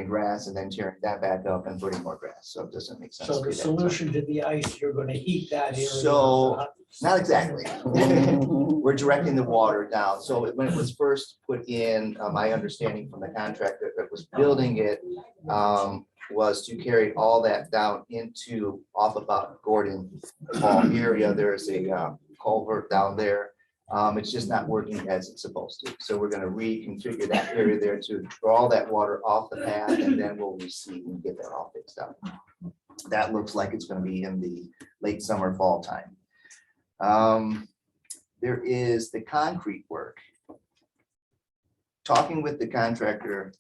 clearing grass and then tearing that back up and putting more grass. So it doesn't make sense. So to the do that. solution to the ice, you're gonna heat that area. So, not exactly. We're directing the water down. So when it was first put in, my understanding from the contractor that was building it was to carry all that down into off about Gordon Hall area. There is a culvert down there. It's just not working as it's supposed to. So we're gonna reconfigure that area there to draw that water off the path, and then we'll receive and get that all fixed up. That looks like it's gonna be in the late summer, fall time. There is the concrete work. Talking with the contractor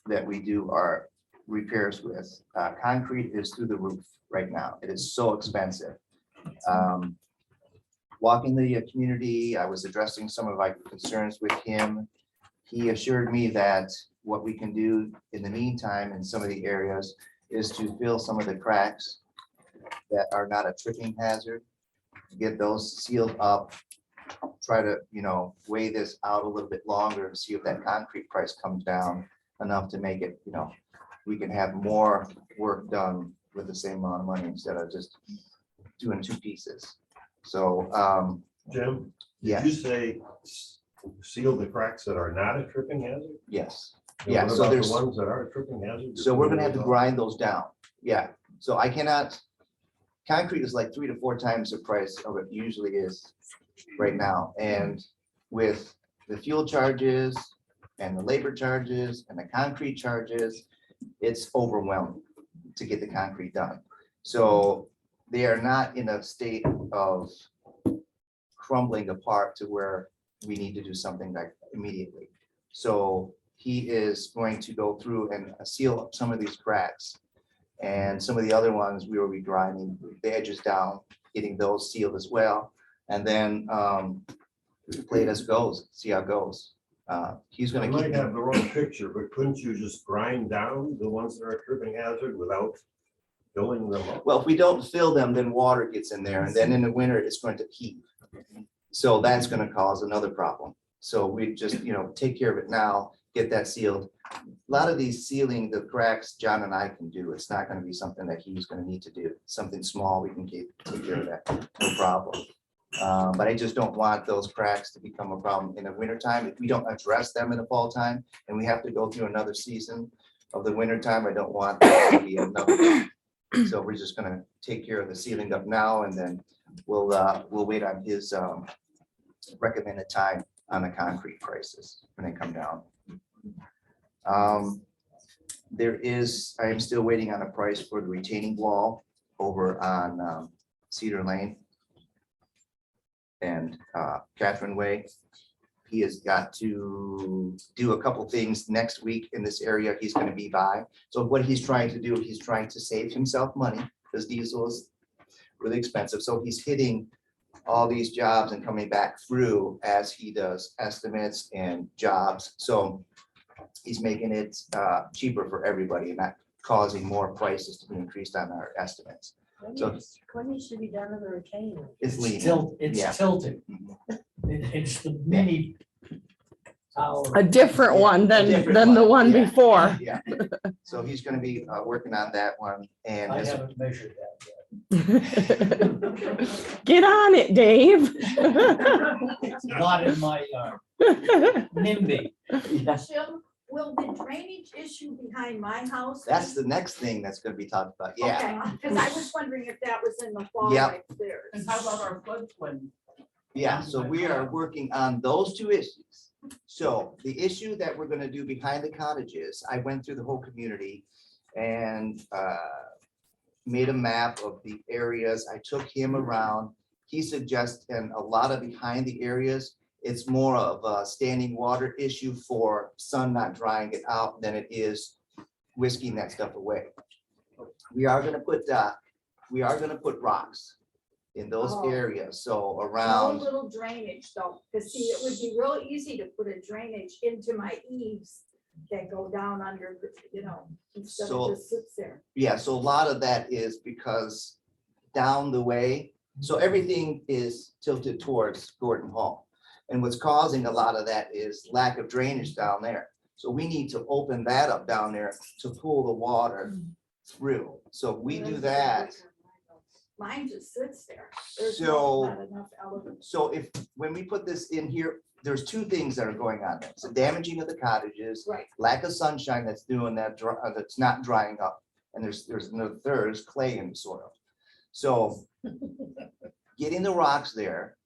that we do our repairs with, concrete is through the roof right now. It is so expensive. Walking the community, I was addressing some of my concerns with him. He assured me that what we can do in the meantime in some of the areas is to fill some of the cracks that are not a tripping hazard, get those sealed up, try to, weigh this out a little bit longer to see if that concrete price comes down enough to make it, we can have more work done with the same amount of money instead of just doing two pieces. So, Jim, yeah, did you say seal the cracks that are not a tripping hazard? yes. And Yeah, what so about there's- the ones that are a tripping hazard? So we're gonna have to grind those down. Yeah, so I cannot, concrete is like 3 to 4 times the price of it usually is right now. And with the fuel charges and the labor charges and the concrete charges, it's overwhelming to get the concrete done. So they are not in a state of crumbling apart to where we need to do something like immediately. So he is going to go through and seal up some of these cracks. And some of the other ones we will be grinding the edges down, getting those sealed as well. And then play it as it goes, see how it goes. He's I gonna might keep, have the wrong picture, but couldn't you just grind down the ones that are a tripping hazard without filling them up? well, if we don't fill them, then water gets in there, and then in the winter, it's going to heat. So that's gonna cause another problem. So we just, take care of it now, get that sealed. A lot of these sealing the cracks, John and I can do. It's not gonna be something that he's gonna need to do. Something small, we can take care of that, no problem. But I just don't want those cracks to become a problem in the wintertime. If we don't address them in the fall time and we have to go through another season of the wintertime, I don't want that to be another. So we're just gonna take care of the sealing up now, and then we'll wait on his recommended time on the concrete prices when they come down. I am still waiting on a price for the retaining wall over on Cedar Lane and Catherine Way. He has got to do a couple things next week in this area he's going to be by. So what he's trying to do, he's trying to save himself money because diesel is really expensive. So he's hitting all these jobs and coming back through as he does estimates and jobs. So he's making it cheaper for everybody and not causing more prices to be increased on our estimates. So When you should be done with the retaining. it's leaning. Yeah. It's tilted. It's the mini tower. A different one than different the one yeah. before. Yeah, so he's gonna be working on that one, and I as- haven't measured that Get on it, Dave. yet. Not in my NIMBY. Jim, will the drainage issue behind my house? that's the next thing that's gonna be talked about, yeah. Okay, because I was wondering if that was in the fall Yep. right there. And how about our floodplain? Yeah, so we are working on those two issues. So the issue that we're gonna do behind the cottages, I went through the whole community and made a map of the areas. I took him around. He suggested a lot of behind the areas, it's more of a standing water issue for sun not drying it out than it is whisking that stuff away. We are gonna put rocks in those Oh. areas, so No around. little drainage though, because see, it would be real easy to put a drainage into my eaves that go down under, instead So- of just sits there. Yeah, so a lot of that is because down the way, so everything is tilted towards Gordon Hall. And what's causing a lot of that is lack of drainage down there. So we need to open that up down there to pull the water through. So if we do that. Mine just sits there. There's So- not enough element. So when we put this in here, there's two things that are going on there. It's the damaging of the cottages, Right. lack of sunshine that's doing that, that's not drying up. And there's clay in the soil. So getting the rocks there,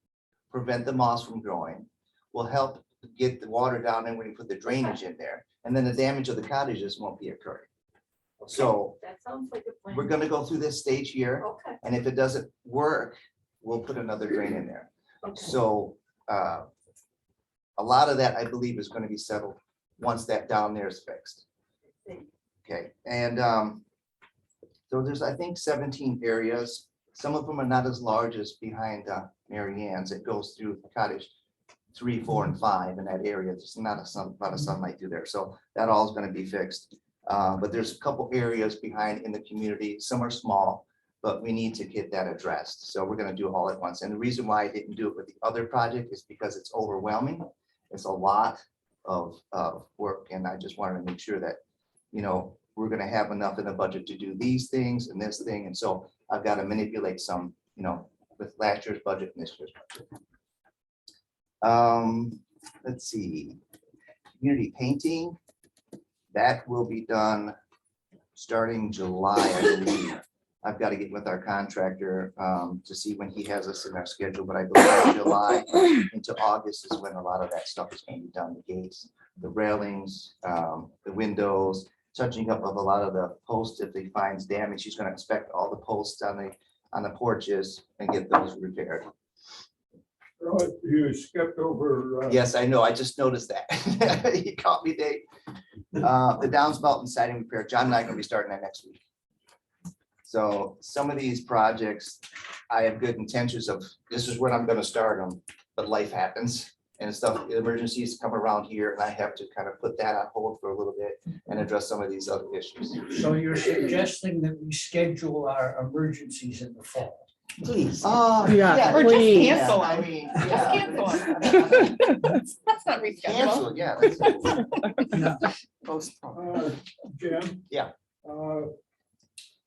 prevent the moss from growing, will help get the water down and when you put the drainage in there. And then the damage of the cottages won't be occurring. So That sounds like a plan. we're gonna go through this stage here, Okay, and if it doesn't work, we'll put another drain in there. okay. So a lot of that, I believe, is going to be settled once that down there is fixed. Okay, and so there's, I think, 17 areas. Some of them are not as large as behind Mary Ann's. It goes through cottage 3, 4, and 5 in that area. There's not a lot of sunlight through there, so that all is going to be fixed. But there's a couple areas behind in the community. Some are small, but we need to get that addressed. So we're gonna do it all at once. And the reason why I didn't do it with the other project is because it's overwhelming. It's a lot of work, and I just wanted to make sure that, you know, we're gonna have enough in the budget to do these things and this thing. And so I've got to manipulate some, you know, with last year's budget and this year's budget. Let's see, community painting. That will be done starting July, I believe. I've got to get with our contractor to see when he has us in our schedule, but I believe July into August is when a lot of that stuff is going to be done. The gates, the railings, the windows, touching up of a lot of the posts. If he finds damage, he's going to inspect all the posts on the porches and get those repaired. You skipped over. Yes, I know. I just noticed that. He caught me, Dave. The downspout and siding repair, John and I are going to be starting that next week. So some of these projects, I have good intentions of, this is when I'm gonna start them, but life happens and stuff, emergencies come around here and I have to kind of put that on hold for a little bit and address some of these other issues. So you're suggesting that we schedule our emergencies in the fall? Please. Yeah, Or just please. cancel I them. mean, Just yeah. cancel them. That's not reschedulable. Cancel, yeah. that's- Postpone. Jim? Yeah.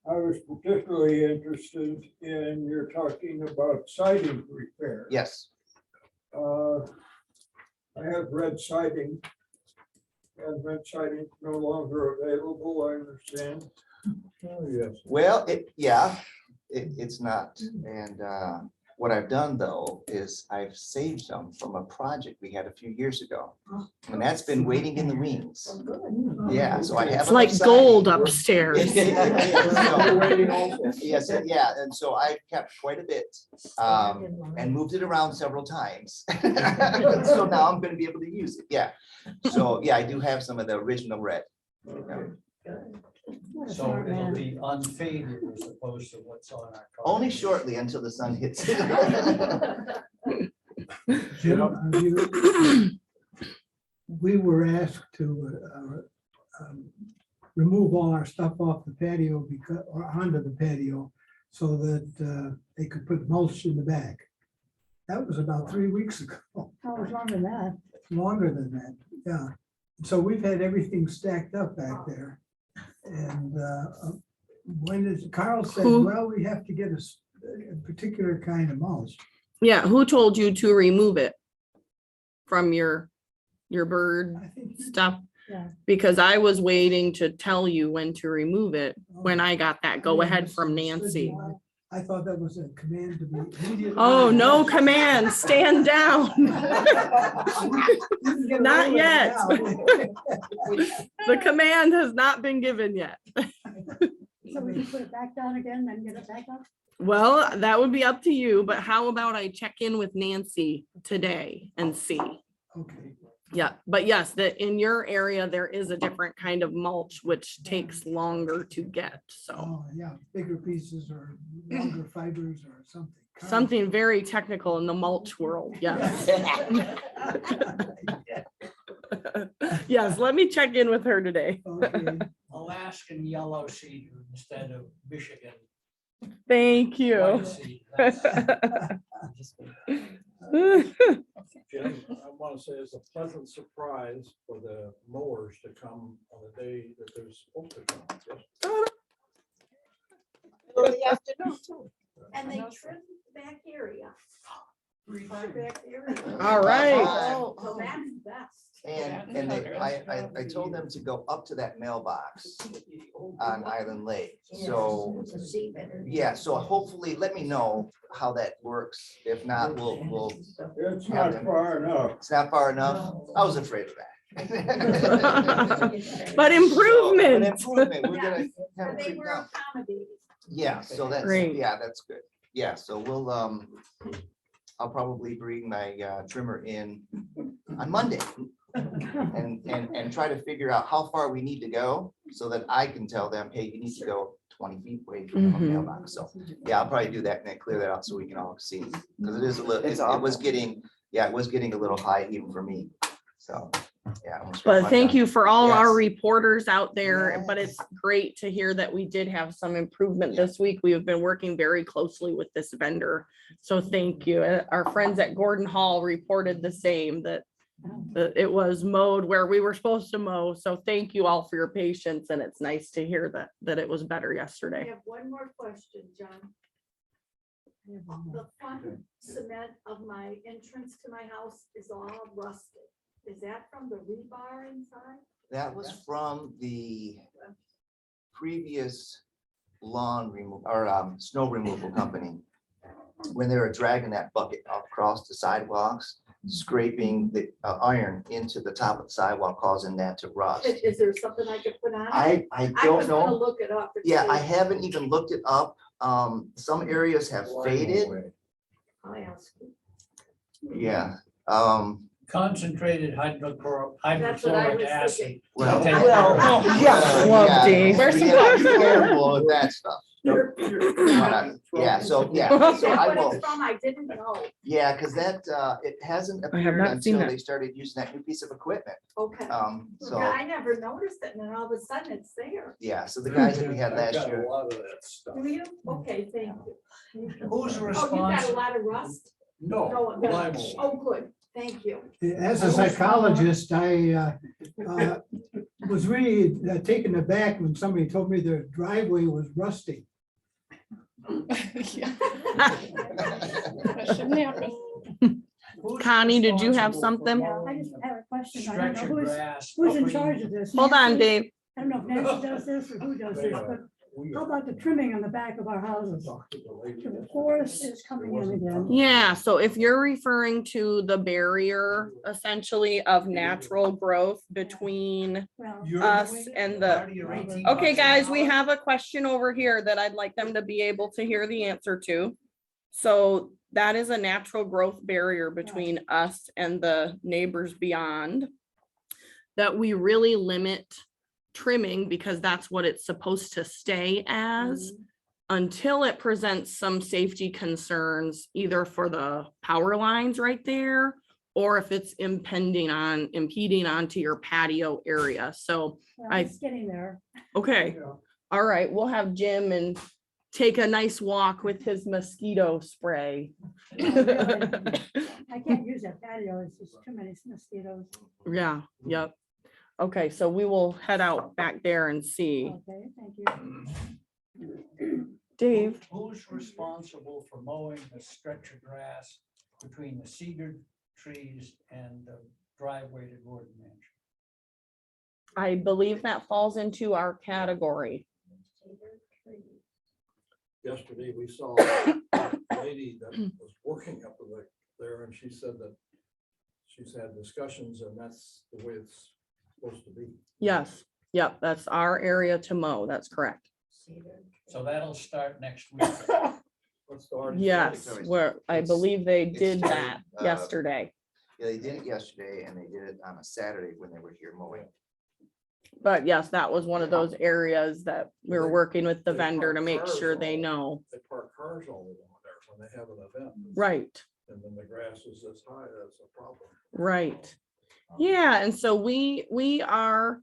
I was particularly interested in your talking about siding repair. Yes, I have red siding. And red siding no longer available, I understand. Oh, yes. well, it's not. And what I've done though, is I've saved some from a project we had a few years ago. And that's been waiting in the wings. Oh, good. Yeah, so I have. It's like enough siding. gold upstairs. Yes, yeah, and so I kept quite a bit and moved it around several times. So now I'm gonna be able to use it, yeah. So, yeah, I do have some of the original red. So it'll be unfaded as opposed to what's on our. Only shortly until the sun hits. Jim, we were asked to remove all our stuff off the patio or onto the patio so that they could put mulch in the back. That was about 3 weeks ago. How was longer than that? Longer than that, yeah. So we've had everything stacked up back there. And when is, Carl said, Who- well, we have to get a particular kind of mulch. Yeah, who told you to remove it from your bird I think stuff? Yeah. Because I was waiting to tell you when to remove it, when I got that go I ahead from misunderstood Nancy. you. I thought that was a command to be immediately. Oh, no command, stand down. You can get Not away with it yet. now. The command has not been given yet. So we can put it back down again, then get it back up? Well, that would be up to you, but how about I check in with Nancy today and see? Okay. Yeah, but yes, that in your area, there is a different kind of mulch, which takes longer to get, so. Oh, yeah, bigger pieces or longer fibers or something. Something very technical in the mulch world, yes. Yes, let me check in with her today. Okay. Alaskan yellow cedar instead of Michigan. Thank you. white cedar. That's- Jim, I want to say it's a pleasant surprise for the mowers to come on the day that they're supposed to come. And they trimmed the back area. Far back area. All right. So that's best. And I told them to go up to that mailbox on Island Lake. So, yeah, so hopefully, let me know how that works. If not, we'll, It's not far enough. it's not far enough. I was afraid of that. But But improvement. improvement, we're gonna have And it they creep were down. accommodating. Yeah, so that's, Great. yeah, that's good. Yeah, so we'll, I'll probably bring my trimmer in on Monday. And try to figure out how far we need to go so that I can tell them, hey, you need to go 20 feet away from the Mhm. mailbox. So, yeah, I'll probably do that and then clear that out so we can all see. Because it is a little, it was getting, yeah, it was getting a little high even for me. So, yeah. I'm gonna spend But my thank time. you for all our Yes. reporters out there, but Yes. it's great to hear that we did have some improvement this week. We have been working very closely with this vendor. So thank you. Our friends at Gordon Hall reported the same, that it was mowed where we were supposed to mow. So thank you all for your patience, and it's nice to hear that it was better I yesterday. have one more question, John. The front cement of my entrance to my house is all rusted. Is that from the rebar inside? That was from the previous lawn removal or snow removal company. When they were dragging that bucket across the sidewalks, scraping the iron into the top of the sidewalk, causing that to rust. Is there something I could put on? it? I I don't was gonna know. look it up. and Yeah, I see. haven't even looked it up. Some areas have faded. I'll ask you. Yeah. Concentrated That's what hydrochloric I was acid. thinking. Well, Take well, care. yeah, Love yeah, Dave. we gotta be careful with that stuff. Yeah, so, yeah, so That's I what will, it's from, I didn't know. yeah, because that, it hasn't I have appeared not seen until that. they started using that new piece of equipment. Okay. So, Yeah, I never noticed it, and then all of a sudden it's there. yeah, so the guys that we had last I've got year, a lot of that stuff. Do you? Okay, thank you. Who's Oh, you got a responsible? lot of rust? No, No, lime. Oh, good, thank you. As a psychologist, I was really taken aback when somebody told me their driveway was rusting. Yeah, that shouldn't happen. Who's Connie, did you have responsible for something? mowing I just have a question. I don't Stretch know of who's, grass. who's in between- charge of this. Hold on, Nancy? Dave. I don't know if Nancy does this or who does this, but how about the trimming on the back of our houses? The forest is coming in again. Yeah, so if you're referring to the barrier essentially of natural growth between, Well, You're us doing it? and the- Part of your 18 okay, bucks an guys, we hour? have a question over here that I'd like them to be able to hear the answer to. So that is a natural growth barrier between us and the neighbors beyond, that we really limit trimming because that's what it's supposed to stay as until it presents some safety concerns, either for the power lines right there, or if it's impeding onto your patio area. So, well, I- it's getting there. okay, all right, we'll have Jim and take a nice walk with his mosquito spray. I can't use that patio. It's just too many mosquitoes. Yeah, yep. Okay, so we will head out back there and see. Okay, thank you. Dave, Who's responsible for mowing the stretch of grass between the cedar trees and the driveway to Gordon Mansion? I believe that falls into our category. Yesterday, we saw a lady that was working up there, and she said that she's had discussions, and that's the way it's supposed to be. Yes, yep, that's our area to mow. That's correct. So that'll start next week. What's the hardest? Yes, where I believe they it's did starting, that yesterday. yeah, they did it yesterday and they did it on a Saturday when they were here mowing. But yes, that was one of those areas that we were working with the They vendor to park make cars sure they all- know. They park cars all over there when they have an event. Right, And then the grass is this high, that's a problem. right. Yeah, and so we are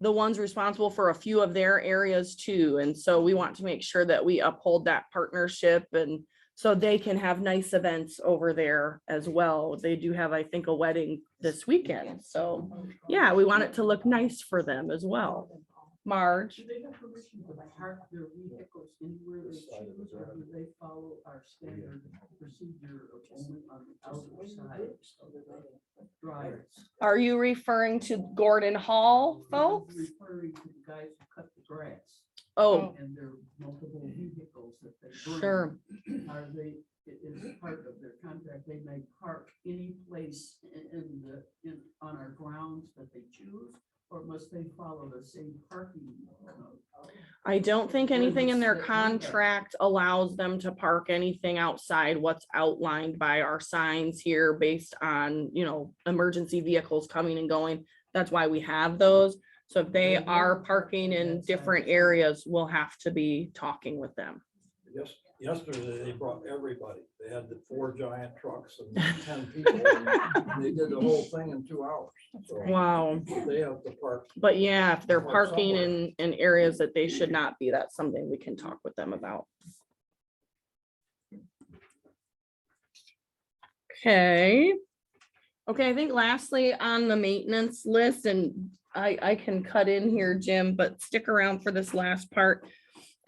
the ones responsible for a few of their areas too. And so we want to make sure that we uphold that partnership and So they can have nice events over there as well. They do have, I think, a wedding this weekend. So yeah, we want it to look nice for them as well. Marge? Do they have permission to park their vehicles anywhere they choose, or do they follow our standard procedure of only on the outside of the drives? Are you referring to Gordon Hall folks? Referring to the guys who cut the grass. Oh, And their multiple vehicles that they bring. sure. Are they, is part of their contract, they may park any place on our grounds that they choose? Or must they follow the same parking code? I don't think anything in their contract allows them to park anything outside what's outlined by our signs here based on, you know, emergency vehicles coming and going. That's why we have those. So if they are parking in different areas, we'll have to be talking with them. Yes, yesterday they brought everybody. They had the 4 giant trucks and 10 people. And they did the whole thing in 2 hours. So Wow. they have to park. But yeah, if they're Park parking somewhere. in areas that they should not be, that's something we can talk with them about. Okay. Okay, I think lastly on the maintenance list, and I can cut in here, Jim, but stick around for this last part.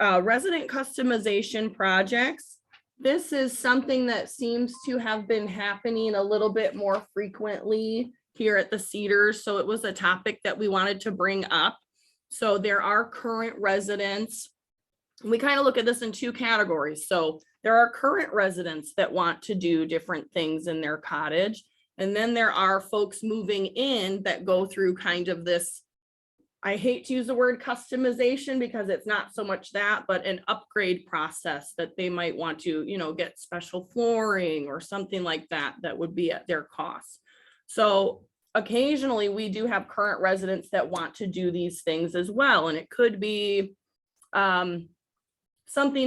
Resident customization projects. This is something that seems to have been happening a little bit more frequently here at the Cedars. So it was a topic that we wanted to bring up. So there are current residents. We kind of look at this in 2 categories. So there are current residents that want to do different things in their cottage. And then there are folks moving in that go through kind of this, I hate to use the word customization because it's not so much that, but an upgrade process that they might want to, you know, get special flooring or something like that, that would be at their cost. So occasionally we do have current residents that want to do these things as well. And it could be something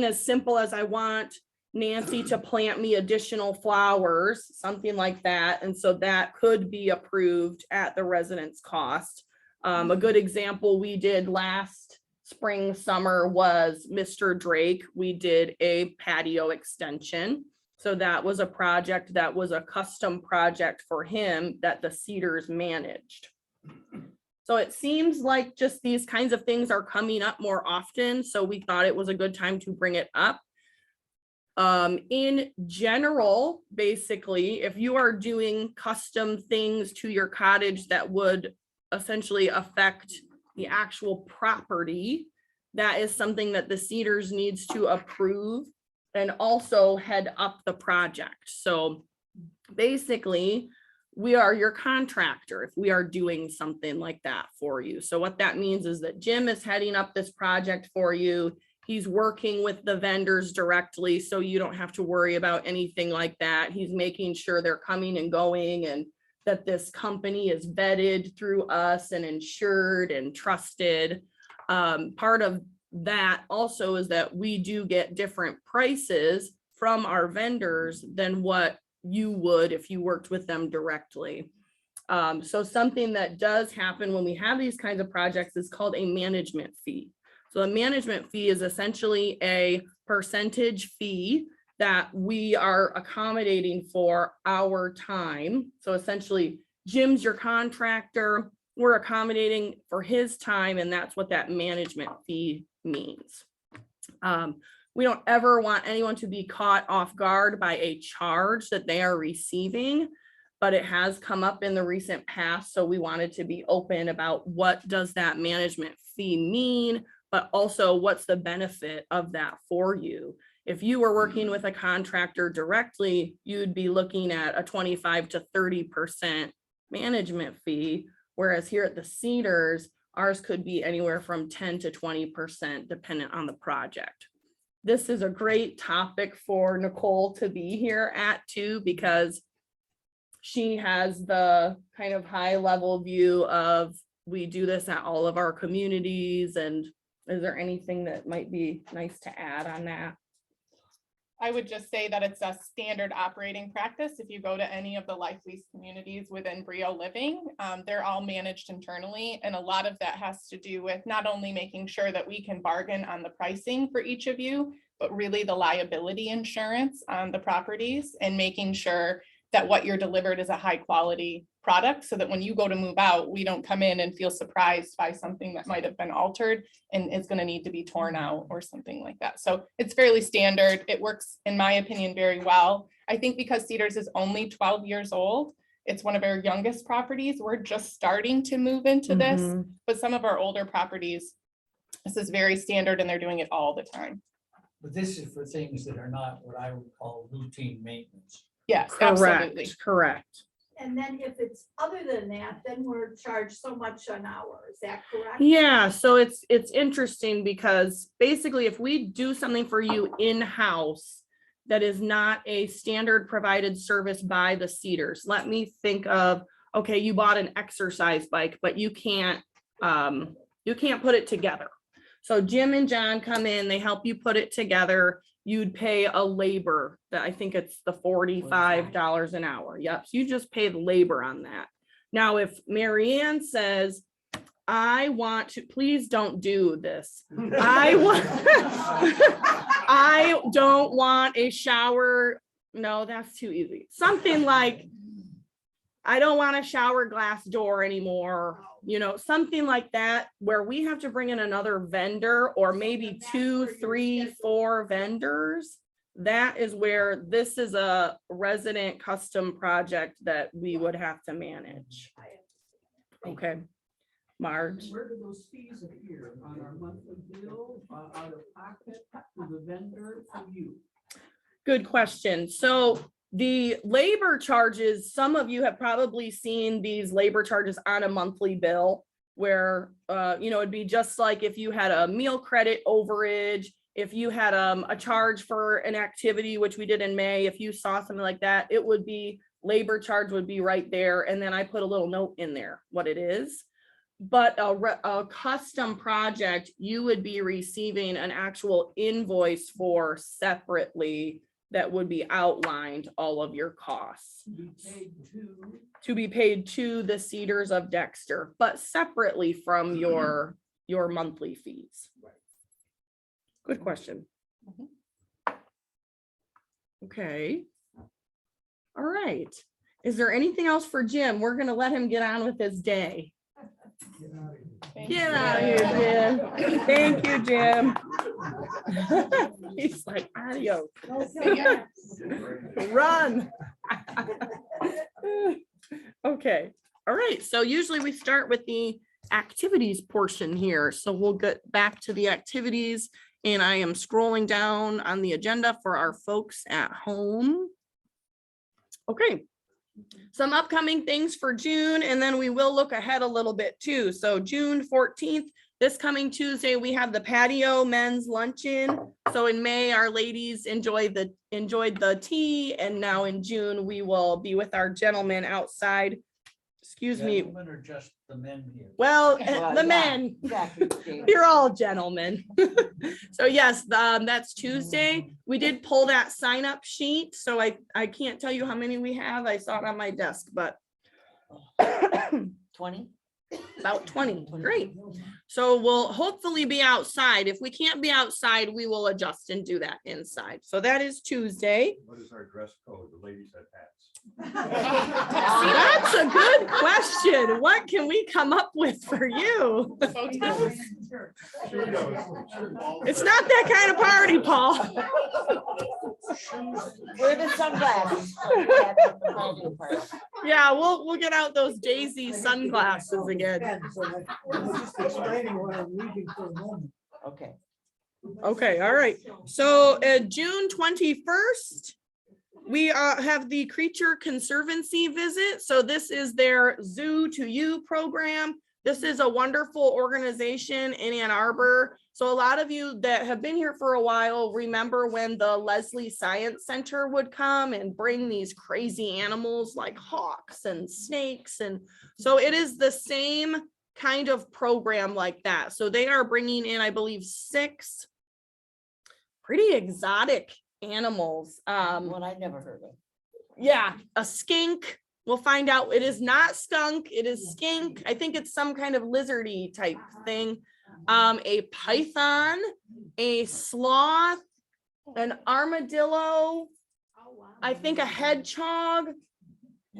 as simple as I want Nancy to plant me additional flowers, something like that. And so that could be approved at the resident's cost. A good example we did last spring, summer was Mr. Drake. We did a patio extension. So that was a project that was a custom project for him that the Cedars managed. So it seems like just these kinds of things are coming up more often. So we thought it was a good time to bring it up. In general, basically, if you are doing custom things to your cottage that would essentially affect the actual property, that is something that the Cedars needs to approve and also head up the project. So basically, we are your contractor if we are doing something like that for you. So what that means is that Jim is heading up this project for you. He's working with the vendors directly, so you don't have to worry about anything like that. He's making sure they're coming and going and that this company is vetted through us and insured and trusted. Part of that also is that we do get different prices from our vendors than what you would if you worked with them directly. So something that does happen when we have these kinds of projects is called a management fee. So a management fee is essentially a percentage fee that we are accommodating for our time. So essentially, Jim's your contractor, we're accommodating for his time, and that's what that management fee means. We don't ever want anyone to be caught off guard by a charge that they are receiving, but it has come up in the recent past. So we wanted to be open about what does that management fee mean, but also what's the benefit of that for you. If you were working with a contractor directly, you'd be looking at a 25 to 30% management fee, whereas here at the Cedars, ours could be anywhere from 10 to 20% dependent on the project. This is a great topic for Nicole to be here at too, because she has the kind of high level view of, we do this at all of our communities. And is there anything that might be nice to add on that? I would just say that it's a standard operating practice. If you go to any of the life lease communities within Brio Living, they're all managed internally. And a lot of that has to do with not only making sure that we can bargain on the pricing for each of you, but really the liability insurance on the properties and making sure that what you're delivered is a high quality product so that when you go to move out, we don't come in and feel surprised by something that might have been altered and is going to need to be torn out or something like that. So it's fairly standard. It works, in my opinion, very well. I think because Cedars is only 12 years old, it's one of our youngest properties. We're just starting to move into this, Mhm. but some of our older properties, this is very standard and they're doing it all the time. But this is for things that are not what I would call routine maintenance. Yes, absolutely. Correct. And then if it's other than that, then we're charged so much an hour. Is that correct? Yeah, so it's interesting because basically if we do something for you in-house that is not a standard provided service by the Cedars, let me think of, okay, you bought an exercise bike, but you can't put it together. So Jim and John come in, they help you put it together. You'd pay a labor that I think it's the $45 an hour. Yep. So you just pay the labor on that. Now, if Marianne says, I want to, please don't do this. I don't want a shower. No, that's too easy. Something like, I don't want a shower glass door anymore. You know, something like that, where we have to bring in another vendor or maybe 2, 3, 4 vendors. That is where this is a resident custom project that we would have to manage. Okay, Marge. Where do those fees appear? On our monthly bill, out of pocket, to the vendor, for you? Good question. So the labor charges, some of you have probably seen these labor charges on a monthly bill where, it'd be just like if you had a meal credit overage, if you had a charge for an activity, which we did in May, if you saw something like that, it would be, labor charge would be right there. And then I put a little note in there, what it is. But a custom project, you would be receiving an actual invoice for separately that would be outlined all of your costs to be paid to the Cedars of Dexter, but separately from your monthly fees. Good question. Okay. All right. Is there anything else for Jim? We're going to let him get on with his day. Get out of here, Jim. Thank you, Jim. He's like, adios. Run. Okay. All right. So usually we start with the activities portion here. So we'll get back to the activities, and I am scrolling down on the agenda for our folks at home. Okay. Some upcoming things for June, and then we will look ahead a little bit too. So June 14th, this coming Tuesday, we have the patio men's luncheon. So in May, our ladies enjoyed the tea, and now in June, we will be with our gentlemen outside. Excuse me. Gentlemen or just the men here? Well, Well, the yeah, men. exactly. You're all gentlemen. So yes, that's Tuesday. We did pull that sign up sheet. So I can't tell you how many we have. I saw it on my desk, but 20? about 20. Great. So we'll hopefully be outside. If we can't be outside, we will adjust and do that inside. So that is Tuesday. What is our dress code? The ladies have hats. That's a good question. What can we come up with for you? It's not that kind of party, Paul. Wear the sunglasses. Yeah, we'll get out those Daisy sunglasses again. Just explaining what I'm reading for a moment. Okay. Okay, all right. So June 21st, we have the Creature Conservancy visit. So this is their Zoo to You program. This is a wonderful organization in Ann Arbor. So a lot of you that have been here for a while remember when the Leslie Science Center would come and bring these crazy animals like hawks and snakes. And so it is the same kind of program like that. So they are bringing in, I believe, 6 pretty exotic animals. One I never heard of. Yeah, a skink. We'll find out. It is not skunk. It is skink. I think it's some kind of lizardy type thing. A python, a sloth, an armadillo, Oh, wow. I think a hedgehog,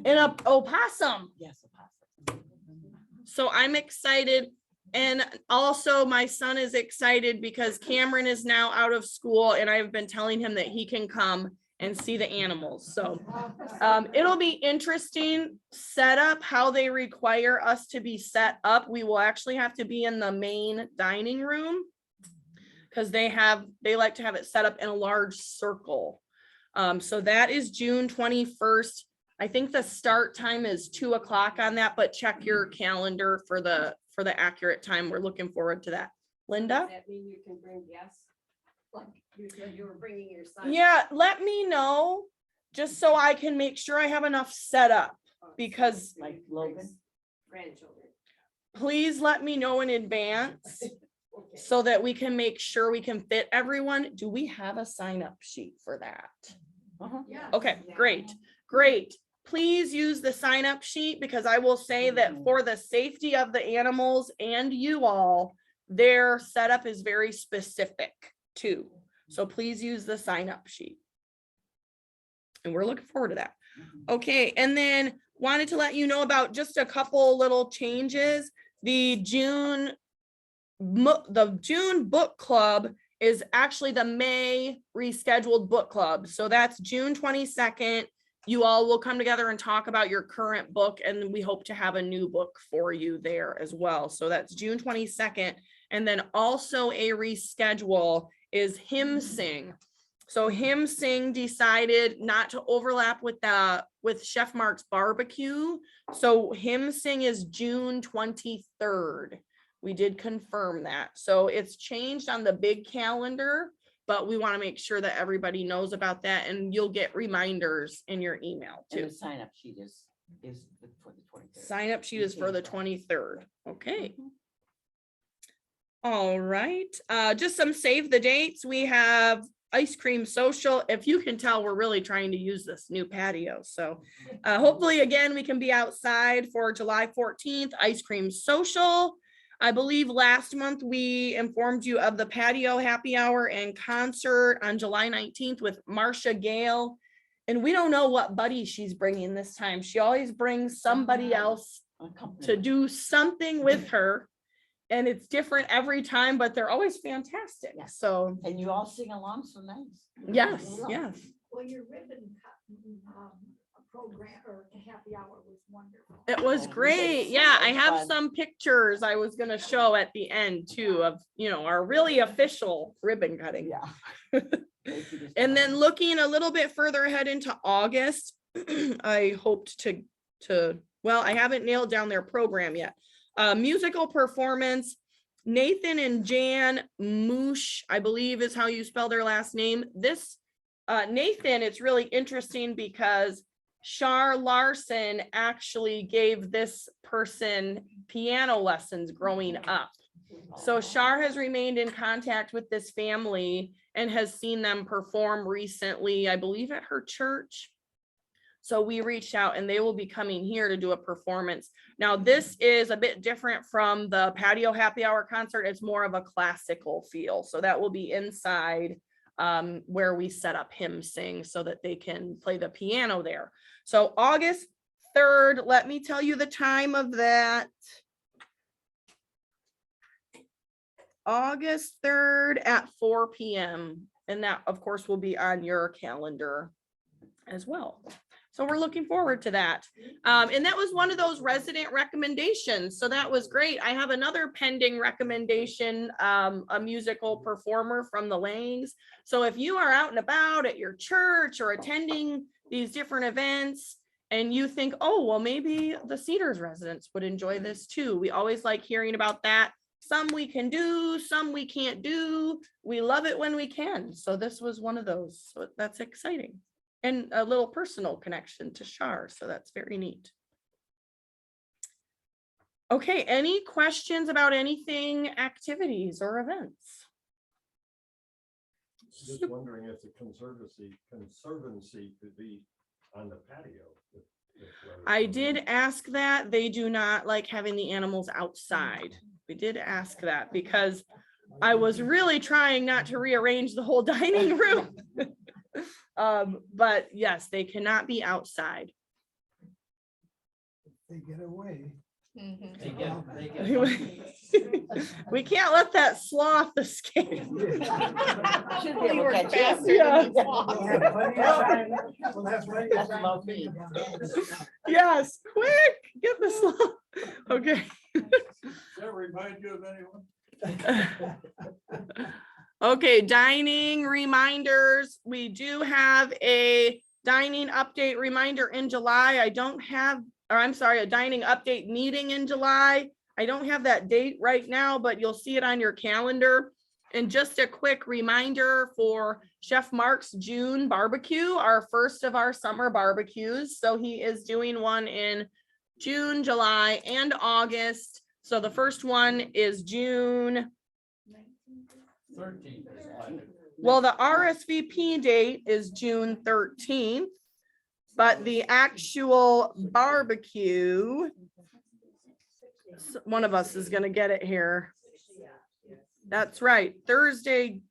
and a opossum. Yes, a possum. So I'm excited. And also my son is excited because Cameron is now out of school and I've been telling him that he can come and see the animals. So it'll be interesting setup, how they require us to be set up. We will actually have to be in the main dining room because they like to have it set up in a large circle. So that is June 21st. I think the start time is 2 o'clock on that, but check your calendar for the accurate time. We're looking forward to that. Linda? Does that mean you can bring guests? Like you said, you were bringing your son. Yeah, let me know, just so I can make sure I have enough set up, because Like Logan. Grandchildren. please let me know in advance Okay. so that we can make sure we can fit everyone. Do we have a sign up sheet for that? Yeah. Okay, great, great. Please use the sign up sheet, because I will say that for the safety of the animals and you all, their setup is very specific too. So please use the sign up sheet. And we're looking forward to that. Okay, and then wanted to let you know about just a couple little changes. The June book club is actually the May rescheduled book club. So that's June 22nd. You all will come together and talk about your current book, and we hope to have a new book for you there as well. So that's June 22nd. And then also a reschedule is Hymn Sing. So Hymn Sing decided not to overlap with Chef Mark's barbecue. So Hymn Sing is June 23rd. We did confirm that. So it's changed on the big calendar, but we want to make sure that everybody knows about that, and you'll get reminders in your email And too. the sign up sheet is for the 23rd. Sign up sheet is for the 23rd. Okay. All right. Just some save the dates. We have ice cream social. If you can tell, we're really trying to use this new patio. So hopefully again, we can be outside for July 14th, ice cream social. I believe last month we informed you of the patio happy hour and concert on July 19th with Marcia Gale. And we don't know what buddy she's bringing this time. She always brings somebody else to do something with her. And it's different every time, but they're always fantastic. Yeah. So And you all sing along so nice. yes, yes. Well, your ribbon cut, program or happy hour was wonderful. It was great. Yeah, I have some pictures I was gonna show at the end too of, our really official ribbon cutting. Yeah. And then looking a little bit further ahead into August, I hoped to, well, I haven't nailed down their program yet. Musical performance, Nathan and Jan Moosh, I believe is how you spell their last name. This, Nathan, it's really interesting because Shar Larson actually gave this person piano lessons growing up. So Shar has remained in contact with this family and has seen them perform recently, I believe at her church. So we reached out and they will be coming here to do a performance. Now, this is a bit different from the patio happy hour concert. It's more of a classical feel. So that will be inside where we set up Hymn Sing so that they can play the piano there. So August 3rd, let me tell you the time of that. August 3rd at 4 p.m. And that, of course, will be on your calendar as well. So we're looking forward to that. And that was one of those resident recommendations. So that was great. I have another pending recommendation, a musical performer from the Langs. So if you are out and about at your church or attending these different events and you think, oh, well, maybe the Cedars residents would enjoy this too. We always like hearing about that. Some we can do, some we can't do. We love it when we can. So this was one of those. So that's exciting. And a little personal connection to Shar. So that's very neat. Okay, any questions about anything, activities or events? Just wondering if the conservancy could be on the patio. if weather I permits. did ask that. They do not like having the animals outside. We did ask that because I was really trying not to rearrange the whole dining room. But yes, they cannot be outside. They get away. Mhm. They get. We can't let that sloth escape. Should be Hopefully able to we're catch faster Yeah. than the sloth. We'll have plenty of time. We'll have plenty of That's time about to think me. about it. Yes, quick, get the sloth. Okay. Does that remind you of anyone? Okay, dining reminders. We do have a dining update reminder in July. I don't have, or I'm sorry, a dining update meeting in July. I don't have that date right now, but you'll see it on your calendar. And just a quick reminder for Chef Mark's June barbecue, our first of our summer barbecues. So he is doing one in June, July, and August. So the first one is June. 13. Well, the RSVP date is June 13th, but the actual barbecue, one of us is gonna get it here. That's right, Thursday,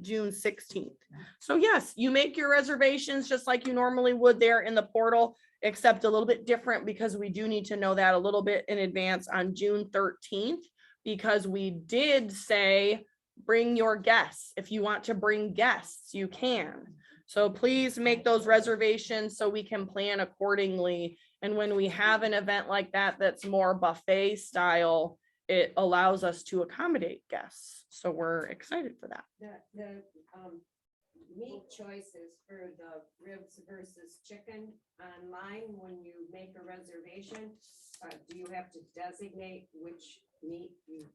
June 16th. So yes, you make your reservations just like you normally would there in the portal, except a little bit different because we do need to know that a little bit in advance on June 13th, because we did say bring your guests. If you want to bring guests, you can. So please make those reservations so we can plan accordingly. And when we have an event like that, that's more buffet style, it allows us to accommodate guests. So we're excited for that. The meat choices for the ribs versus chicken online, when you make a reservation, do you have to designate which meat you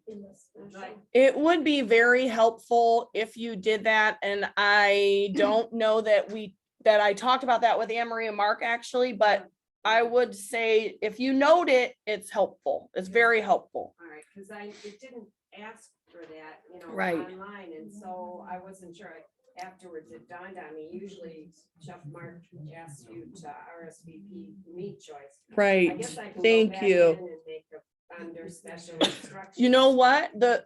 like? It would be very helpful if you did that. And I don't know that I talked about that with Anne Marie and Mark actually, but I would say if you note it, it's helpful. It's very helpful. All right, because it didn't ask for that, Right. online, and so I wasn't sure. Afterwards, it dawned on me, usually Chef Mark asks you to RSVP meat choice. I Right. guess I can go Thank back you. in and make under special instructions. You know what? The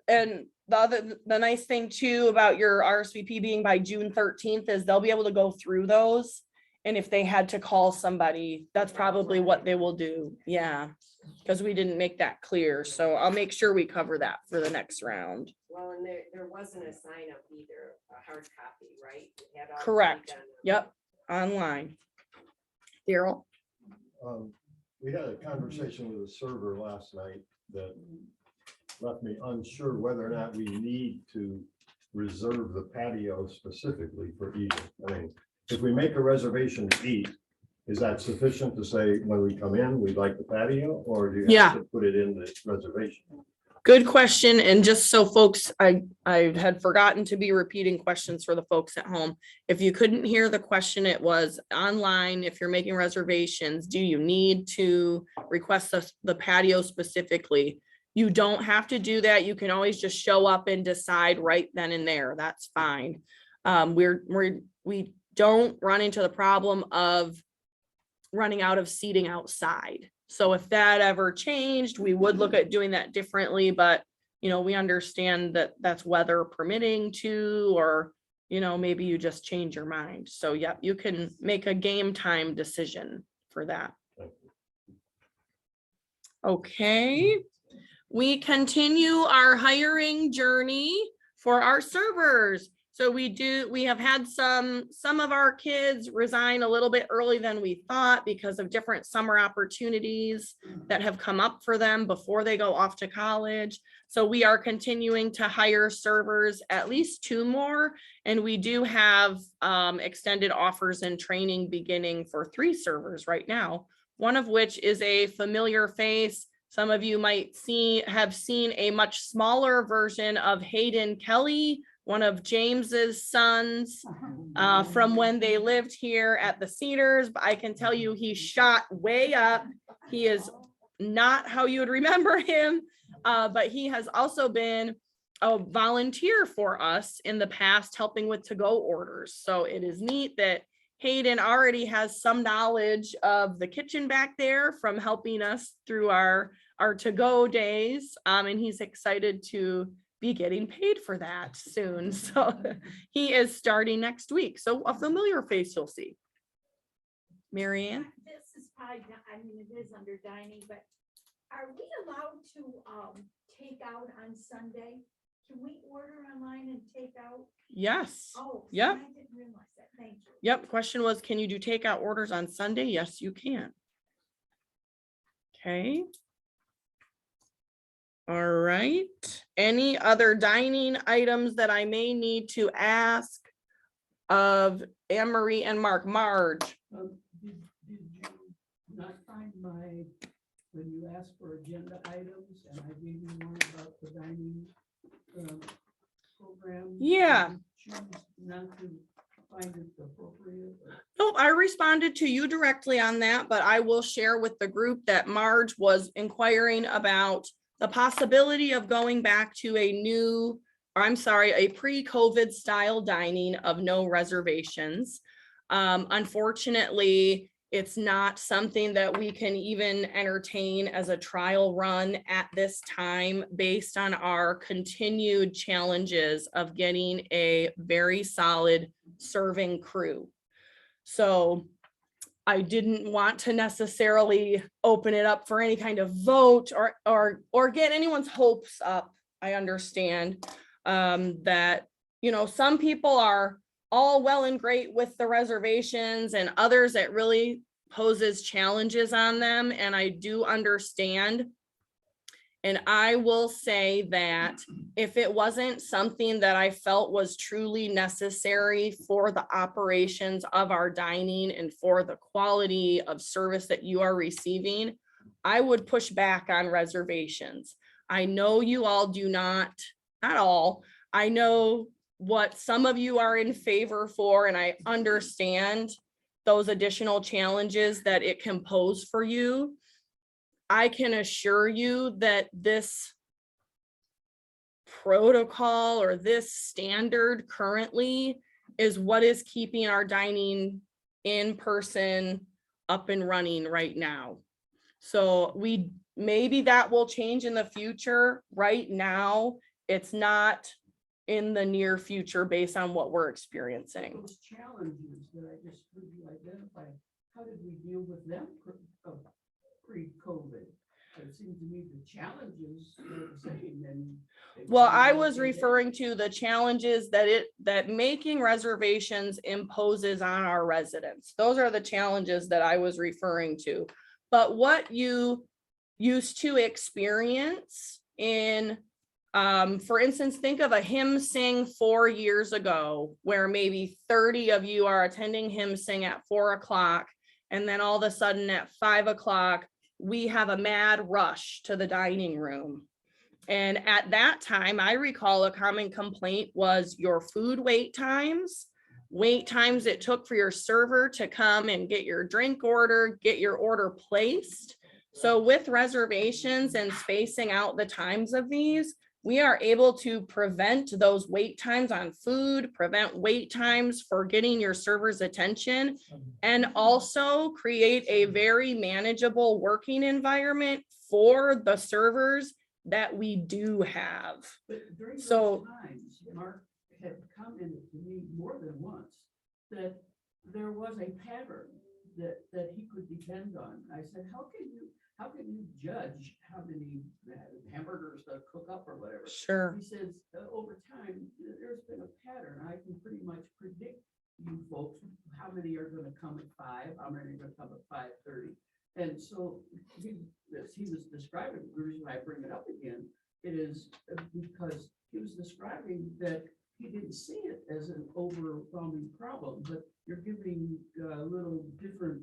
nice thing too about your RSVP being by June 13th is they'll be able to go through those. And if they had to call somebody, that's probably what they will do. Yeah. Because we didn't make that clear. So I'll make sure we cover that for the next round. Well, and there wasn't a sign up either, a hard copy, right? It had all to be Correct. done. Yep. Online. Daryl? We had a conversation with a server last night that left me unsure whether or not we need to reserve the patio specifically for eating. I mean, if we make a reservation to eat, is that sufficient to say when we come in, we'd like the patio, or do you Yeah. have to put it in the reservation? Good question. And just so folks, I had forgotten to be repeating questions for the folks at home. If you couldn't hear the question, it was online. If you're making reservations, do you need to request the patio specifically? You don't have to do that. You can always just show up and decide right then and there. That's fine. We don't run into the problem of running out of seating outside. So if that ever changed, we would look at doing that differently, but we understand that that's weather permitting too, or maybe you just change your mind. So yeah, you can make a game time decision for that. Okay, we continue our hiring journey for our servers. So we have had some of our kids resign a little bit early than we thought because of different summer opportunities that have come up for them before they go off to college. So we are continuing to hire servers, at least 2 more. And we do have extended offers and training beginning for 3 servers right now, one of which is a familiar face. Some of you might have seen a much smaller version of Hayden Kelly, one of James's sons from when they lived here at the Cedars. But I can tell you he shot way up. He is not how you would remember him, but he has also been a volunteer for us in the past, helping with to-go orders. So it is neat that Hayden already has some knowledge of the kitchen back there from helping us through our to-go days. And he's excited to be getting paid for that soon. So he is starting next week. So a familiar face you'll see. Mary Ann? This is probably, I mean, it is under dining, but are we allowed to take out on Sunday? Can we order online and take out? Yes. Oh, see, Yep. I didn't realize that. Thank you. Yep. Question was, can you do takeout orders on Sunday? Yes, you can. Okay. All right. Any other dining items that I may need to ask of Anne Marie and Marge? Did you not find my, when you asked for agenda items and I gave you one about the dining program? Yeah. Did you choose not to find it appropriate? Nope, I responded to you directly on that, but I will share with the group that Marge was inquiring about the possibility of going back to a pre-COVID style dining of no reservations. Unfortunately, it's not something that we can even entertain as a trial run at this time based on our continued challenges of getting a very solid serving crew. So I didn't want to necessarily open it up for any kind of vote or get anyone's hopes up. I understand that, you know, some people are all well and great with the reservations and others it really poses challenges on them. And I do understand. And I will say that if it wasn't something that I felt was truly necessary for the operations of our dining and for the quality of service that you are receiving, I would push back on reservations. I know you all do not all. I know what some of you are in favor for, and I understand those additional challenges that it can pose for you. I can assure you that this protocol or this standard currently is what is keeping our dining in person up and running right now. So maybe that will change in the future. Right now, it's not in the near future based on what we're experiencing. Those challenges that I just heard you identify, how did we deal with them pre-COVID? It seems to me the challenges are the same. And well, I was referring to the challenges that making reservations imposes on our residents. Those are the challenges that I was referring to. But what you used to experience in for instance, think of a hymn sing 4 years ago, where maybe 30 of you are attending hymn sing at 4 o'clock. And then all of a sudden at 5 o'clock, we have a mad rush to the dining room. And at that time, I recall a common complaint was your food wait times it took for your server to come and get your drink order, get your order placed. So with reservations and spacing out the times of these, we are able to prevent those wait times on food, prevent wait times for getting your server's attention, and also create a very manageable working environment for the servers that we do have. But during So- those times, Mark had commented to me more than once that there was a pattern that he could depend on. I said, how can you judge how many hamburgers to cook up or whatever? Sure. He says, over time, there's been a pattern. I can pretty much predict you folks, how many are gonna come at 5, how many are gonna come at 5:30. And so as he was describing, the reason I bring it up again, it is because he was describing that he didn't see it as an overwhelming problem, but you're giving a little different.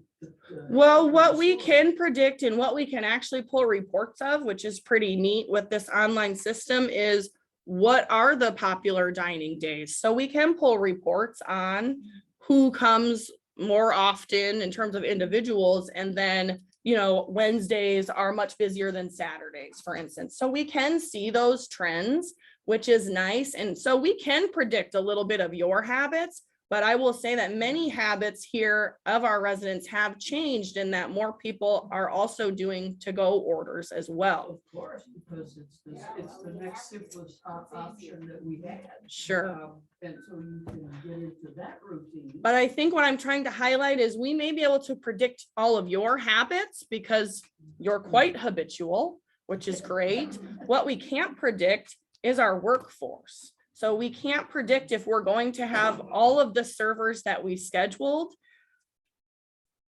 Well, what we story. can predict and what we can actually pull reports of, which is pretty neat with this online system, is what are the popular dining days. So we can pull reports on who comes more often in terms of individuals. And then, you know, Wednesdays are much busier than Saturdays, for instance. So we can see those trends. which is nice. And so we can predict a little bit of your habits, but I will say that many habits here of our residents have changed in that more people are also doing to-go orders as well. Of course, because it's the next simplest option that we had. Sure. And so you can get into that routine. But I think what I'm trying to highlight is we may be able to predict all of your habits because you're quite habitual, which is great. What we can't predict is our workforce. So we can't predict if we're going to have all of the servers that we scheduled.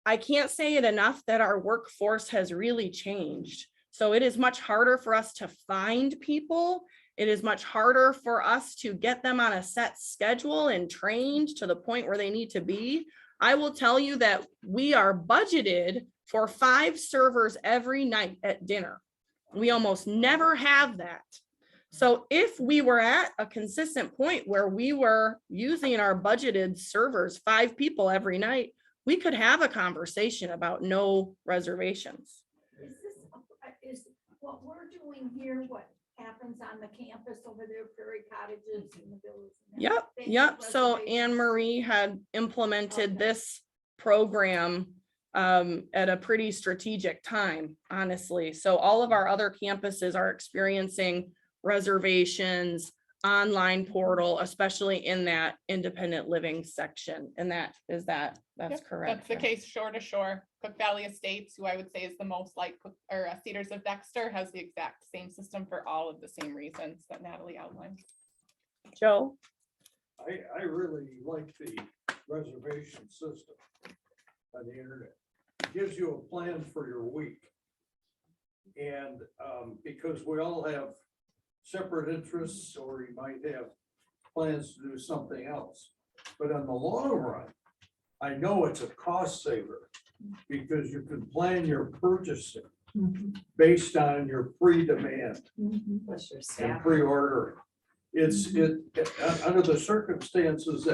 I can't say it enough that our workforce has really changed. So it is much harder for us to find people. It is much harder for us to get them on a set schedule and trained to the point where they need to be. I will tell you that we are budgeted for 5 servers every night at dinner. We almost never have that. So if we were at a consistent point where we were using our budgeted servers, 5 people every night, we could have a conversation about no reservations. Is what we're doing here, what happens on the campus over there, Prairie Cottages and the villas? and that? Yep, They make yep. So reservations. Anne Marie had implemented Okay. this program at a pretty strategic time, honestly. So all of our other campuses are experiencing reservations, online portal, especially in that independent living section. And that's Yep, correct. That's the case shore to shore. Cook Valley Estates, who I would say is the most like, Cedars of Dexter, has the exact same system for all of the same reasons that Natalie outlined. Joe? I really like the reservation system on the internet. It gives you a plan for your week. And because we all have separate interests, or you might have plans to do something else. But in the long run, I know it's a cost saver because you can plan your purchasing based on your pre-demand and pre-ordering. Under the circumstances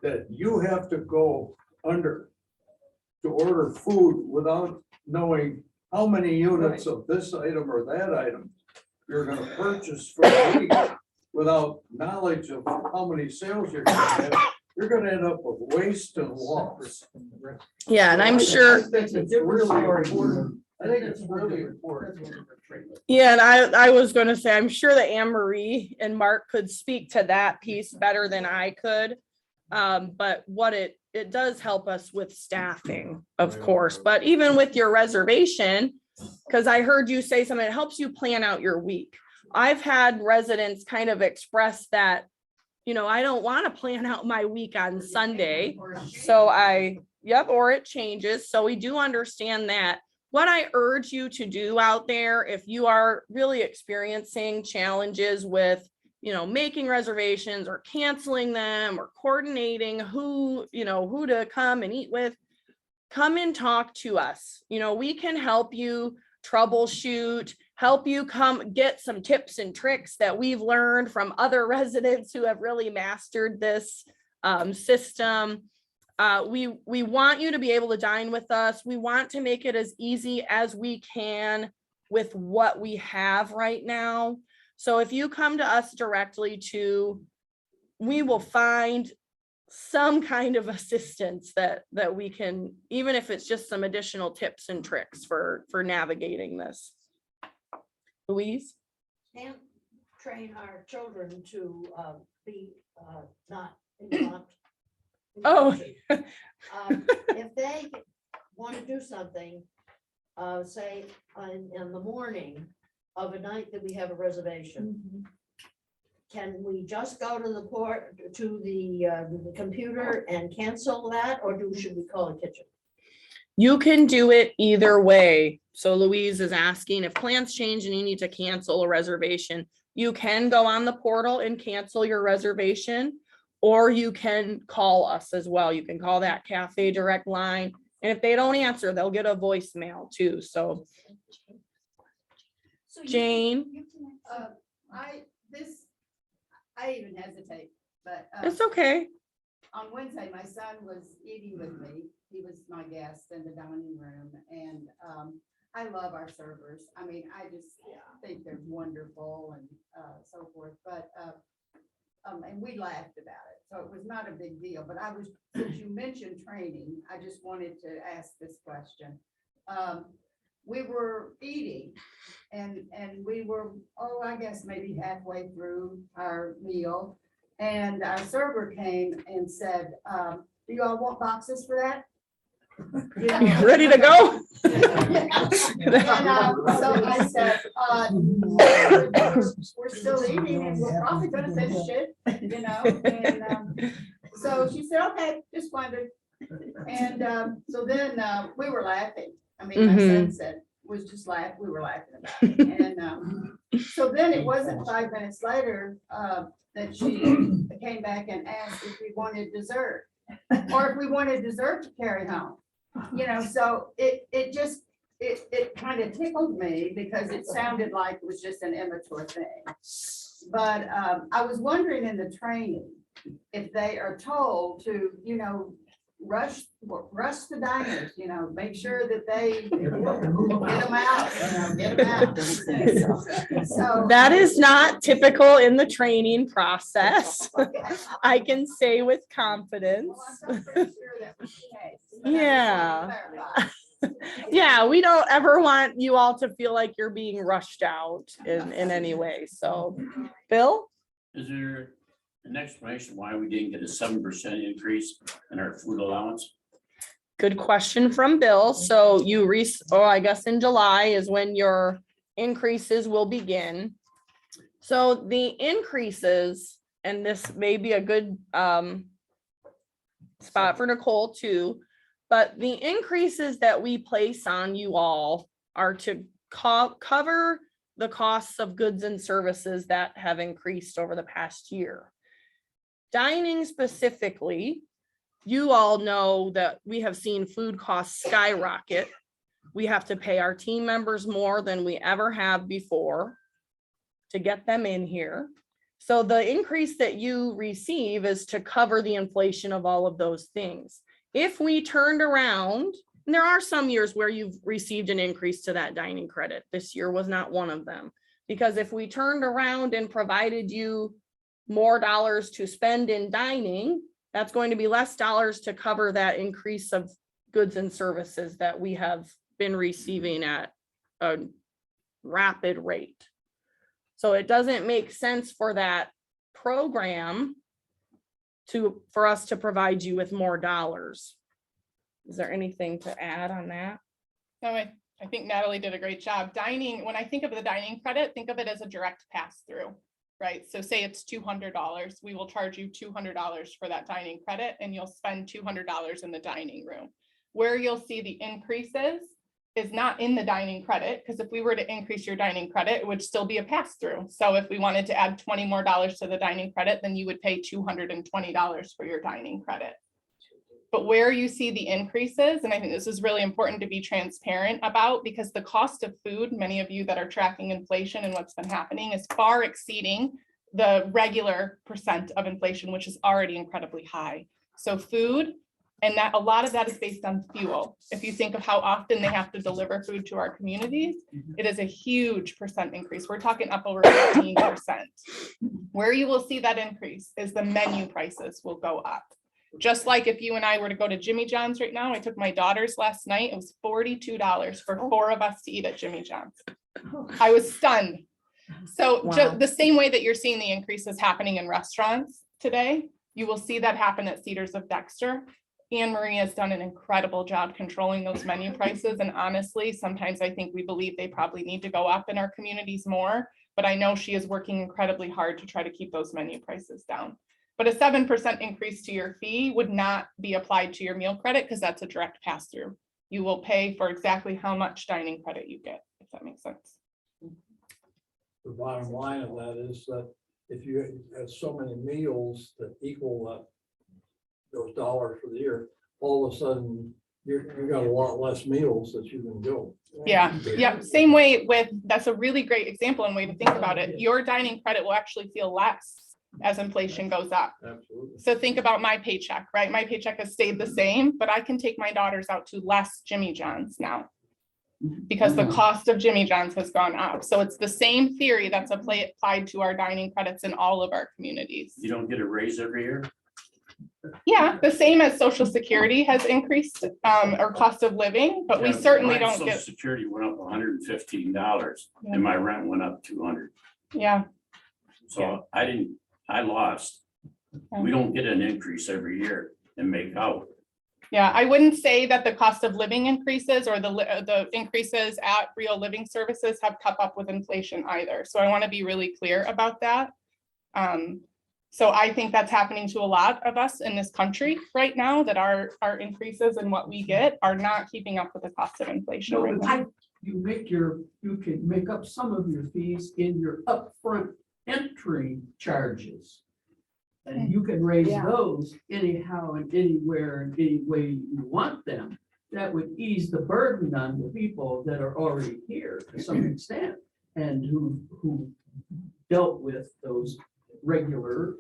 that you have to go under to order food without knowing how many units of this item or that item you're gonna purchase for the week, without knowledge of how many sales you're gonna have, you're gonna end up with waste and loss. Yeah, and I'm sure. That's a different story. I think it's really important. Yeah, and I was going to say, I'm sure that Anne Marie and Mark could speak to that piece better than I could. But what it does help us with staffing, of course, but even with your reservation, because I heard you say something, it helps you plan out your week. I've had residents kind of express that, I don't want to plan out my week on Sunday. So or it changes. So we do understand that. What I urge you to do out there, if you are really experiencing challenges with, making reservations or canceling them or coordinating who to come and eat with, come and talk to us. We can help you troubleshoot, help you come get some tips and tricks that we've learned from other residents who have really mastered this system. We want you to be able to dine with us. We want to make it as easy as we can with what we have right now. So if you come to us directly we will find some kind of assistance that we can, even if it's just some additional tips and tricks for navigating this. Louise? And train our children to be not involved. Oh. If they want to do something, say in the morning of a night that we have a reservation, can we just go to the computer and cancel that, or should we call a kitchen? You can do it either way. So Louise is asking if plans change and you need to cancel a reservation, you can go on the portal and cancel your reservation, or you can call us as well. You can call that cafe direct line. And if they don't answer, they'll get a voicemail too. So Jane. I even hesitate, but. It's okay. On Wednesday, my son was eating with me. He was my guest in the dining room, and I love our servers. I mean, I just think they're wonderful and so forth, but and we laughed about it, so it was not a big deal, but since you mentioned training, I just wanted to ask this question. We were eating and we were, I guess maybe halfway through our meal, and our server came and said, do you all want boxes for that? You know? Ready to go? And, so I said, we're still eating and we're probably gonna finish it, you know, and, so she said, okay, just wondered. And, so then, we were laughing. I mean, my son said, was just we were laughing about it. And, so then it wasn't 5 minutes later, that she came back and asked if we wanted dessert, or if we wanted dessert to carry home. You know, so it just kind of tickled me because it sounded like it was just an immature thing. But I was wondering in the training, if they are told to, you know, rush the diners, you know, make sure that they get them out, you know, get them out. So That is not typical in the training process. I can say with confidence. well, I'm pretty sure that was the case, but I just wanted to Yeah. clarify. Yeah, we don't ever want you all to feel like you're being rushed out in any way. So, Bill? Is there an explanation why we didn't get a 7% increase in our food allowance? Good question from Bill. So I guess in July is when your increases will begin. So the increases, and this may be a good spot for Nicole too, but the increases that we place on you all are to cover the costs of goods and services that have increased over the past year. Dining specifically, you all know that we have seen food costs skyrocket. We have to pay our team members more than we ever have before to get them in here. So the increase that you receive is to cover the inflation of all of those things. If we turned around, and there are some years where you've received an increase to that dining credit. This year was not one of them. Because if we turned around and provided you more dollars to spend in dining, that's going to be less dollars to cover that increase of goods and services that we have been receiving at a rapid rate. So it doesn't make sense for that program for us to provide you with more dollars. Is there anything to add on that? No, I think Natalie did a great job. Dining, when I think of the dining credit, think of it as a direct pass through, right? So say it's $200, we will charge you $200 for that dining credit and you'll spend $200 in the dining room. Where you'll see the increases is not in the dining credit, because if we were to increase your dining credit, it would still be a pass through. So if we wanted to add $20 more to the dining credit, then you would pay $220 for your dining credit. But where you see the increases, and I think this is really important to be transparent about, because the cost of food, many of you that are tracking inflation and what's been happening, is far exceeding the regular percent of inflation, which is already incredibly high. So food, and that a lot of that is based on fuel. If you think of how often they have to deliver food to our communities, it is a huge percent increase. We're talking up over 15%. Where you will see that increase is the menu prices will go up. Just like if you and I were to go to Jimmy John's right now, I took my daughters last night, it was $42 for 4 of us to eat at Jimmy John's. I was stunned. So Wow. the same way that you're seeing the increases happening in restaurants today, you will see that happen at Cedars of Dexter. Anne Marie has done an incredible job controlling those menu prices. And honestly, sometimes I think we believe they probably need to go up in our communities more, but I know she is working incredibly hard to try to keep those menu prices down. But a 7% increase to your fee would not be applied to your meal credit because that's a direct pass through. You will pay for exactly how much dining credit you get, if that makes sense. The bottom line of that is that if you have so many meals that equal those dollars for the year, all of a sudden you got a lot less meals that you can do. Yeah, yeah. Same way with, that's a really great example and way to think about it. Your dining credit will actually feel less as inflation goes up. Absolutely. So think about my paycheck, right? My paycheck has stayed the same, but I can take my daughters out to less Jimmy John's now. because the cost of Jimmy John's has gone up. So it's the same theory that's applied to our dining credits in all of our communities. You don't get a raise every year? Yeah, the same as Social Security has increased, or cost of living, but we Yeah, certainly my don't Social get, Security went up $115 and my rent went up $200. yeah. So I lost. We don't get an increase every year and make out. Yeah, I wouldn't say that the cost of living increases or the increases at Real Living Services have kept up with inflation either. So I want to be really clear about that. So I think that's happening to a lot of us in this country right now, that our increases in what we get are not keeping up with the cost of inflation. No, right but now. you can make up some of your fees in your upfront entry charges. And you can raise Yeah. those anyhow and anywhere and any way you want them. That would ease the burden on the people that are already here to some extent and who dealt with those regular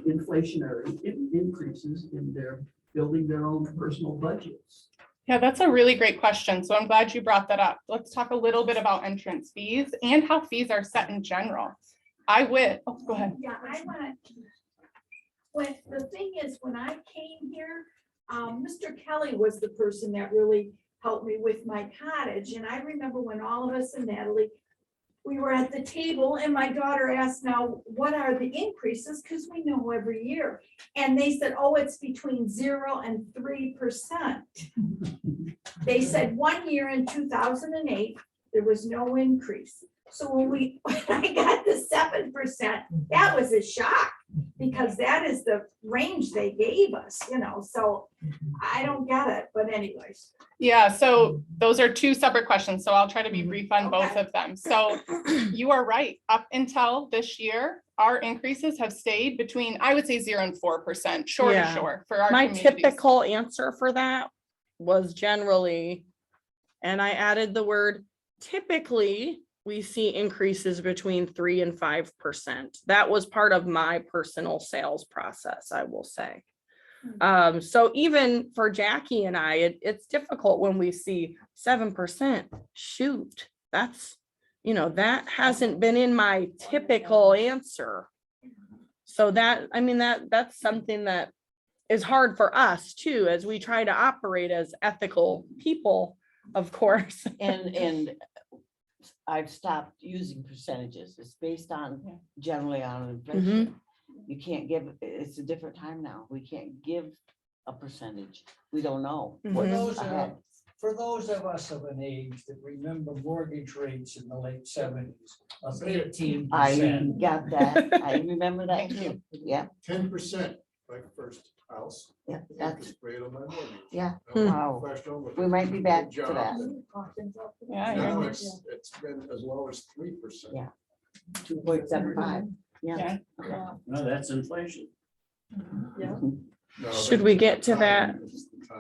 inflationary increases in their building their own personal budgets. Yeah, that's a really great question. So I'm glad you brought that up. Let's talk a little bit about entrance fees and how fees are set in general. Go ahead. Yeah, I wanna, the thing is, when I came here, Mr. Kelly was the person that really helped me with my cottage. And I remember when all of us and Natalie, we were at the table and my daughter asked, now, what are the increases? Because we know every year. And they said, oh, it's between 0 and 3%. They said 1 year in 2008, there was no increase. So when I got the 7%, that was a shock, because that is the range they gave us, so I don't get it, but anyways. Yeah, so those are two separate questions. So I'll try to be brief on both of them. So you are right. Up until this year, our increases have stayed between, I would say, 0 and 4%, short Yeah. of shore for our My communities. typical answer for that was generally, and I added the word typically, we see increases between 3 and 5%. That was part of my personal sales process, I will say. So even for Jackie and I, it's difficult when we see 7%. Shoot, that's, that hasn't been in my typical answer. So that's something that is hard for us too, as we try to operate as ethical people, of course. And I've stopped using percentages. It's based on generally on inflation. You can't give, it's a different time now. We can't give a percentage. We don't know what's ahead. For those of us of an age that remember mortgage rates in the late 70s of 18%. I got that. I remember that too. Yeah, 10%, like first house. yeah, that's, Rate on my mortgage. yeah. I'm a Wow. professional with We might be back good to that. job. Yeah, Now you're- it's been as low as 3%. Yeah. 2.75. Yeah. No, that's inflation. No, Should but we get to that,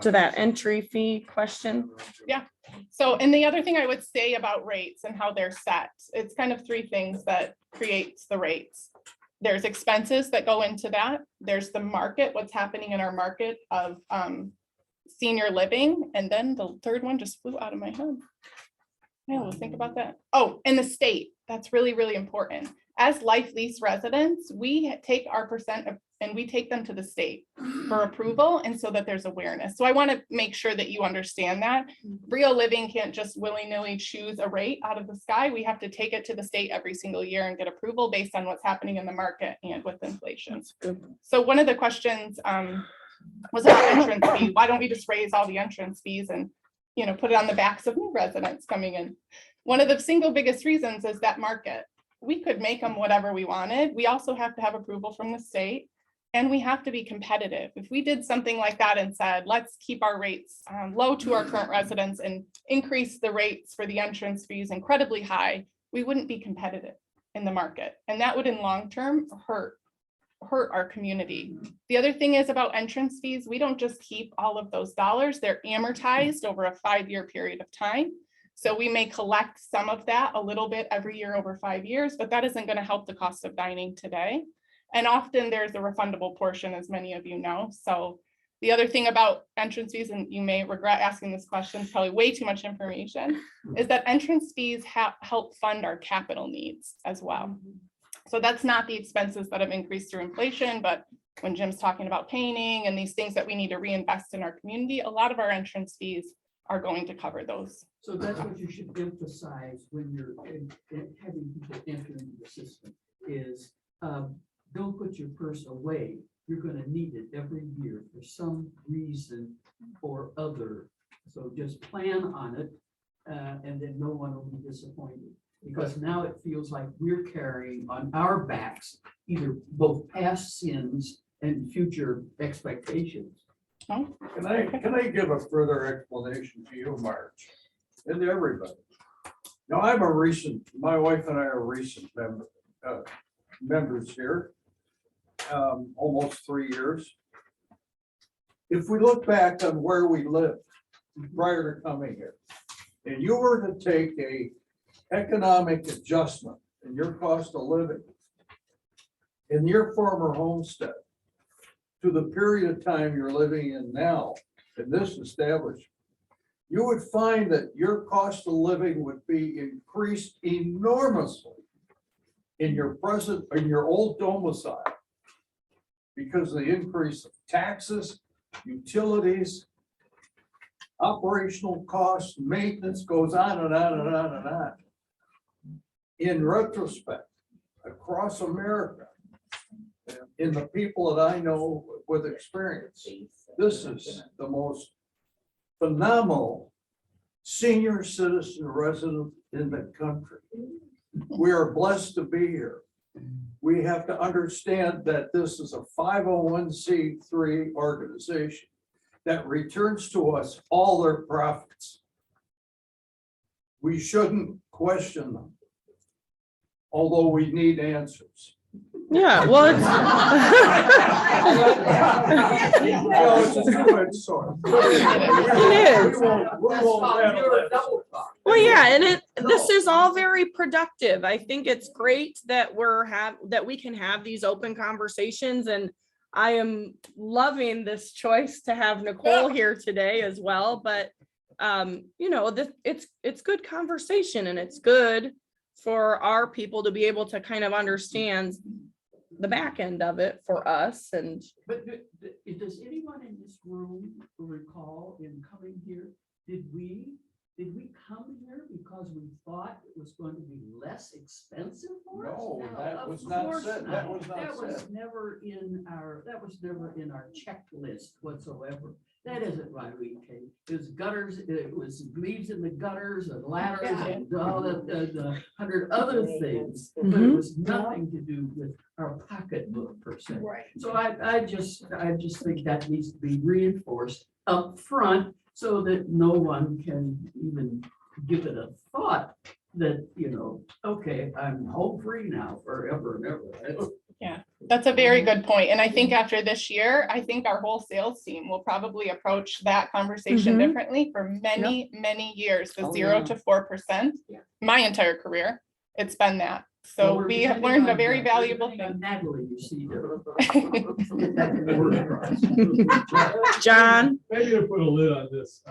time. entry fee question? Yeah. So, and the other thing I would say about rates and how they're set, it's kind of three things that creates the rates. There's expenses that go into that. There's the market, what's happening in our market of senior living. And then the third one just flew out of my head. I will think about that. Oh, and the state. That's really, really important. As life lease residents, we take our percent and we take them to the state for approval, and so that there's awareness. So I want to make sure that you understand that. Real Living can't just willy-nilly choose a rate out of the sky. We have to take it to the state every single year and get approval based on what's happening in the market and with inflation. So one of the questions was about entrance fee. Why don't we just raise all the entrance fees and put it on the backs of new residents coming in? One of the single biggest reasons is that market. We could make them whatever we wanted. We also have to have approval from the state, and we have to be competitive. If we did something like that and said, let's keep our rates low to our current residents and increase the rates for the entrance fees incredibly high, we wouldn't be competitive in the market. And that would in long term hurt our community. The other thing is about entrance fees. We don't just keep all of those dollars. They're amortized over a 5-year period of time. So we may collect some of that a little bit every year over 5 years, but that isn't going to help the cost of dining today. And often there's a refundable portion, as many of you know. So The other thing about entrance fees, and you may regret asking this question, it's probably way too much information, is that entrance fees help fund our capital needs as well. So that's not the expenses that have increased through inflation, but when Jim's talking about painting and these things that we need to reinvest in our community, a lot of our entrance fees are going to cover those. So that's what you should emphasize when you're having people enter into the system is, don't put your purse away. You're gonna need it every year for some reason or other. So just plan on it, and then no one will be disappointed. Because now it feels like we're carrying on our backs either both past sins and future expectations. Oh, Can I give a further explanation to you, Marge, and to everybody? Now, my wife and I are recent members here, almost 3 years. If we look back on where we lived prior to coming here, and you were to take a economic adjustment in your cost of living in your former homestead to the period of time you're living in now in this establishment, you would find that your cost of living would be increased enormously in your old domicile because of the increase of taxes, utilities, operational costs, maintenance, goes on and on and on and on. In retrospect, across America, in the people that I know with experience, this is the most phenomenal senior citizen resident in the country. We are blessed to be here. We have to understand that this is a 501c3 organization that returns to us all their profits. We shouldn't question them, although we need answers. Yeah, well, It's a two-edged sword. It is. Well, yeah, and this is all very productive. I think it's great that we can have these open conversations, and I am loving this choice to have Nicole here today as well. But it's good conversation, and it's good for our people to be able to kind of understand the back end of it for us. And But does anyone in this room recall in coming here, did we come here because we thought it was going to be less expensive for us? No, that was Of not course said. That was not said. never in our checklist whatsoever. That isn't why we came. It was gutters, it was leaves in the gutters and ladders and all the 100 other things. But it was nothing to do with our pocketbook per se. Right. So I just think that needs to be reinforced up front so that no one can even give it a thought that, okay, I'm home free now forever and ever. yeah, that's a very good point. And I think after this year, I think our whole sales team will probably approach that conversation differently for many, many years, the 0 to 4%. My entire career, it's been that. So Well, we have learned a very valuable depending on thing. Natalie, you see. John, Maybe to put a lid on this,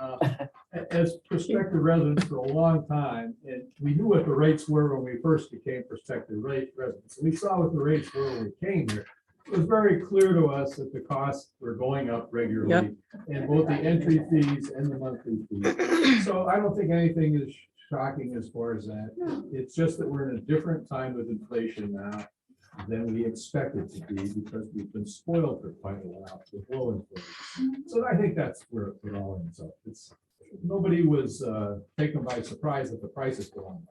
as prospective residents for a long time, and we knew what the rates were when we first became prospective residents. We saw what the rates were when we came here. It was very clear to us that the costs were going up regularly, and both the entry fees and the monthly fees. So I don't think anything is shocking as far as that. It's just that we're in a different time with inflation now than we expected to be because we've been spoiled for quite a while with low inflation. So I think that's where it all ends up. Nobody was taken by surprise that the prices go on.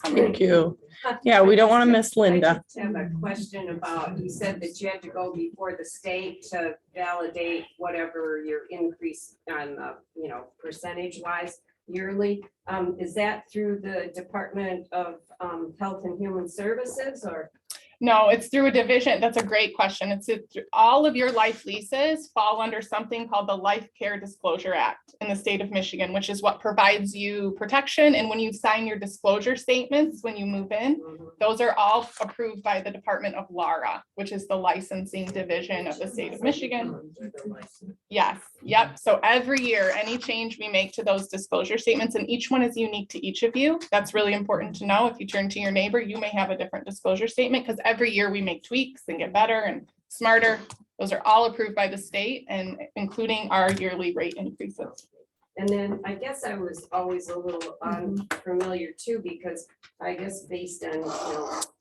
thank you. Yeah, we don't want to miss Linda. I just have a question about, you said that you had to go before the state to validate whatever your increase on, percentage wise yearly. Is that through the Department of Health and Human Services or? No, it's through a division. That's a great question. All of your life leases fall under something called the Life Care Disclosure Act in the state of Michigan, which is what provides you protection. And when you sign your disclosure statements, when you move in, those are all approved by the Department of LARA, which is the licensing division of the state of Michigan. Yes, yep. So every year, any change we make to those disclosure statements, and each one is unique to each of you. That's really important to know. If you turn to your neighbor, you may have a different disclosure statement because every year we make tweaks and get better and smarter. Those are all approved by the state and including our yearly rate increases. And then I guess I was always a little unfamiliar too, because I guess based on,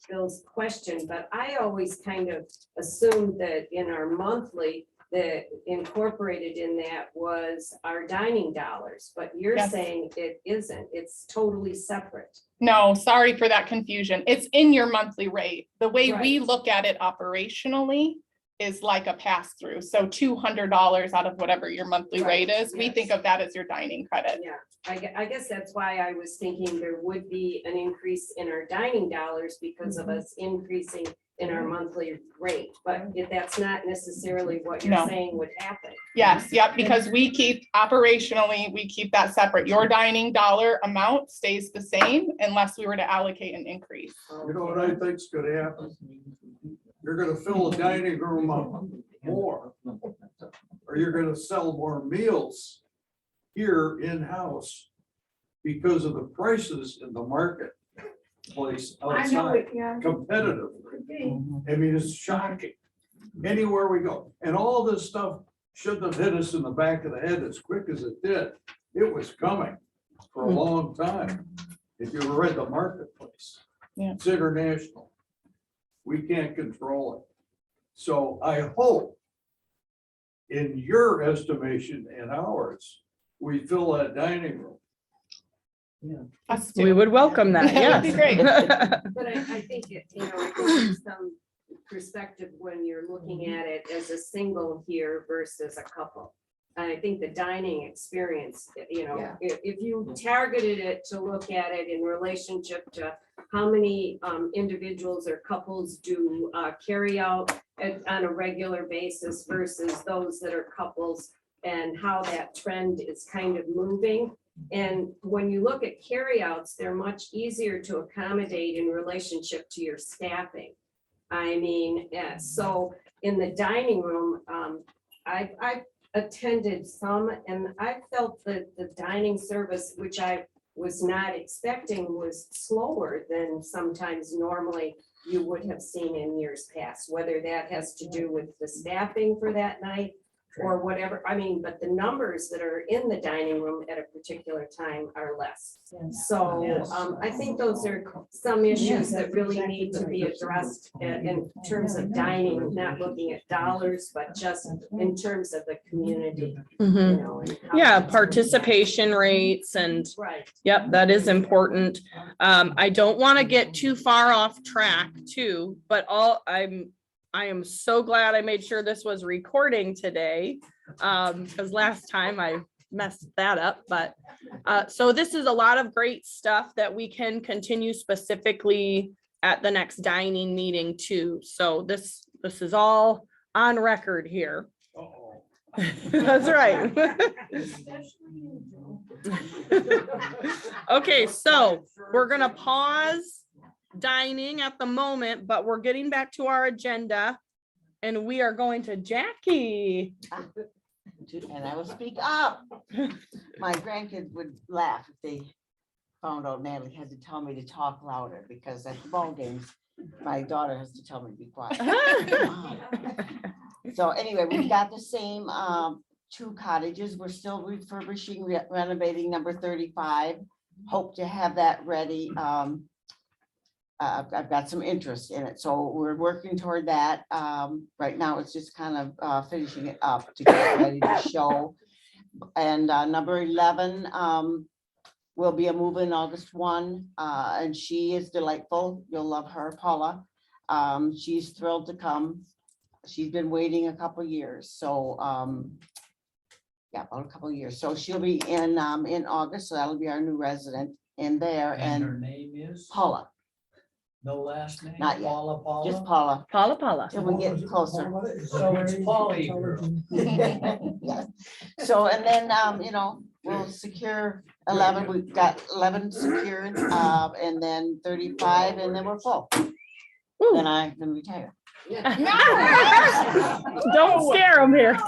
Bill's question, but I always kind of assumed that in our monthly, that incorporated in that was our dining dollars, but you're Yes. saying it isn't, it's totally separate. No, sorry for that confusion. It's in your monthly rate. The way we Right. look at it operationally is like a pass through. So $200 out of whatever your monthly Right, rate is, we yes. think of that as your dining credit. Yeah, I guess that's why I was thinking there would be an increase in our dining dollars because of us increasing in our monthly rate, but if that's not necessarily what you're No. saying would happen. Yes, yep, because we keep operationally, we keep that separate. Your dining dollar amount stays the same unless we were to allocate an increase. You know what I think's gonna happen? You're gonna fill the dining room up more. Or you're gonna sell more meals here in-house because of the prices in the marketplace I know outside, it, yeah. competitive. Could be. I mean, it's shocking. Anywhere we go, and all this stuff shouldn't have hit us in the back of the head as quick as it did. It was coming for a long time. If you read the marketplace. Yeah. It's international. We can't control it. So I hope in your estimation and ours, we fill that dining room. Us We too. would welcome that, That would yes. be great. But I think, I think there's some perspective when you're looking at it as a single here versus a couple. And I think the dining experience, Yeah. if you targeted it to look at it in relationship to how many individuals or couples do carry out on a regular basis versus those that are couples and how that trend is kind of moving. And when you look at carryouts, they're much easier to accommodate in relationship to your staffing. I mean, so in the dining room, I've attended some and I felt that the dining service, which I was not expecting, was slower than sometimes normally you would have seen in years past, whether that has to do with the staffing for that night or whatever. I mean, but the numbers that are in the dining room at a particular time are less. So I think those are some issues that really need to be addressed in terms of dining, not looking at dollars, but just in terms of the community. Mhm. And how Yeah, that's- participation rates and, Right. yep, that is important. I don't want to get too far off track too, but I am so glad I made sure this was recording today. Because last time I messed that up, but so this is a lot of great stuff that we can continue specifically at the next dining meeting too. So this is all on record here. Uh-oh. That's right. Okay, so we're gonna pause dining at the moment, but we're getting back to our agenda. And we are going to Jackie. And I will speak up. My grandkids would laugh if they found out Natalie had to tell me to talk louder because at the ball games, my daughter has to tell me to be quiet. So anyway, we've got the same two cottages. We're still refurbishing, renovating number 35. Hope to have that ready. I've got some interest in it, so we're working toward that. Right now, it's just kind of finishing it up to get ready to show. And number 11 will be a move in August 1, and she is delightful. You'll love her, Paula. She's thrilled to come. She's been waiting a couple years, so yeah, about a couple years. So she'll be in August, so that'll be our new resident in there. And her And name is? Paula. No last name? Not yet. Paula, Just Paula? Paula, till we get closer. So it's Polly girl. Yes. So, and then, you know, we'll secure 11, we've got 11 secured, and then 35, and then we're full. Then I can retire. Don't scare them here.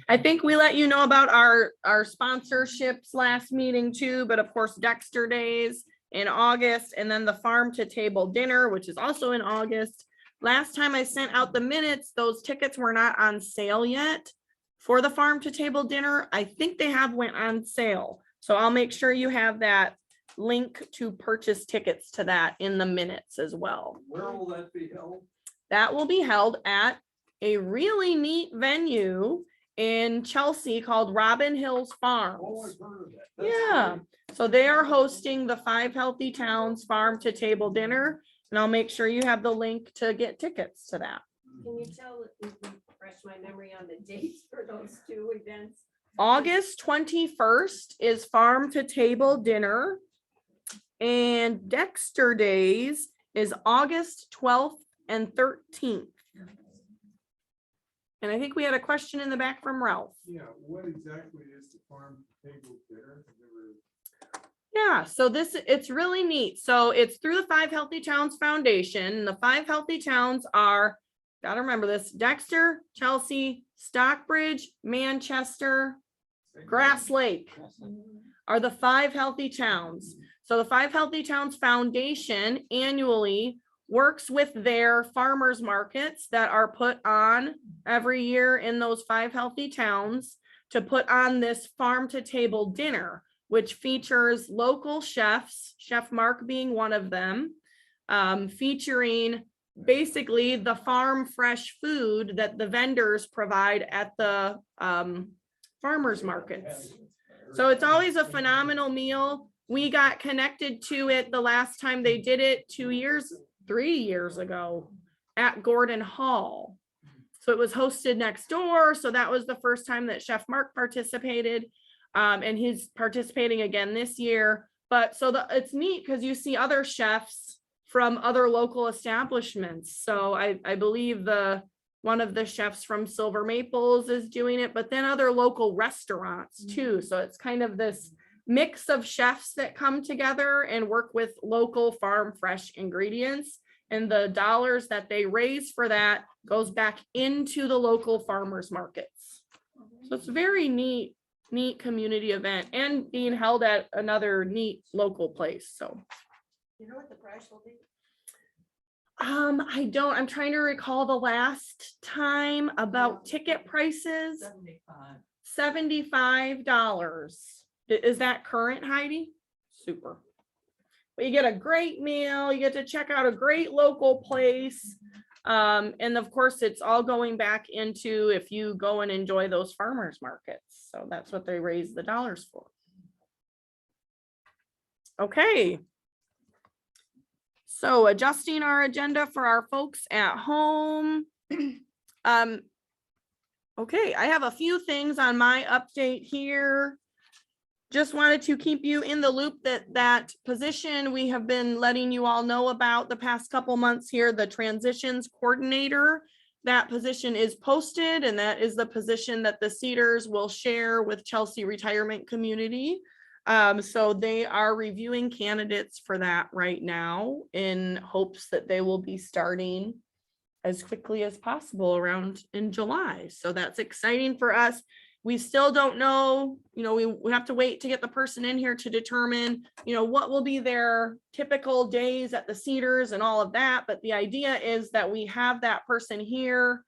I think we let you know about our sponsorships last meeting too, but of course Dexter Days in August, and then the Farm to Table Dinner, which is also in August. Last time I sent out the minutes, those tickets were not on sale yet for the Farm to Table Dinner. I think they have went on sale. So I'll make sure you have that link to purchase tickets to that in the minutes as well. Where will that be held? That will be held at a really neat venue in Chelsea called Robin Hills Farms. Oh, I've heard of that. That's Yeah, great. so they are hosting the 5 Healthy Towns Farm to Table Dinner, and I'll make sure you have the link to get tickets to that. Can you refresh my memory on the dates for those 2 events? August 21st is Farm to Table Dinner, and Dexter Days is August 12th and 13th. And I think we had a question in the back from Ralph. Yeah, what exactly is the farm table dinner? Yeah, so it's really neat. So it's through the 5 Healthy Towns Foundation. The 5 Healthy Towns are, gotta remember this, Dexter, Chelsea, Stockbridge, Manchester, Grass Lake are the 5 healthy towns. So the 5 Healthy Towns Foundation annually works with their farmers markets that are put on every year in those 5 healthy towns to put on this farm to table dinner, which features local chefs, Chef Mark being one of them, featuring basically the farm fresh food that the vendors provide at the farmers markets. So it's always a phenomenal meal. We got connected to it the last time they did it 3 years ago at Gordon Hall. So it was hosted next door. So that was the first time that Chef Mark participated. And he's participating again this year. But so it's neat because you see other chefs from other local establishments. So I believe one of the chefs from Silver Maples is doing it, but then other local restaurants too. So it's kind of this mix of chefs that come together and work with local farm fresh ingredients. And the dollars that they raise for that goes back into the local farmers markets. So it's a very neat community event and being held at another neat local place. So You know what the price will be? I'm trying to recall the last time about ticket prices. $75. Is that current, Heidi? Super. But you get a great meal, you get to check out a great local place. And of course, it's all going back into if you go and enjoy those farmers markets. So that's what they raise the dollars for. Okay. So adjusting our agenda for our folks at home. Okay, I have a few things on my update here. Just wanted to keep you in the loop that position we have been letting you all know about the past couple months here, the transitions coordinator. That position is posted, and that is the position that the Cedars will share with Chelsea Retirement Community. So they are reviewing candidates for that right now in hopes that they will be starting as quickly as possible around in July. So that's exciting for us. We still don't know, we have to wait to get the person in here to determine, what will be their typical days at the Cedars and all of that. But the idea is that we have that person here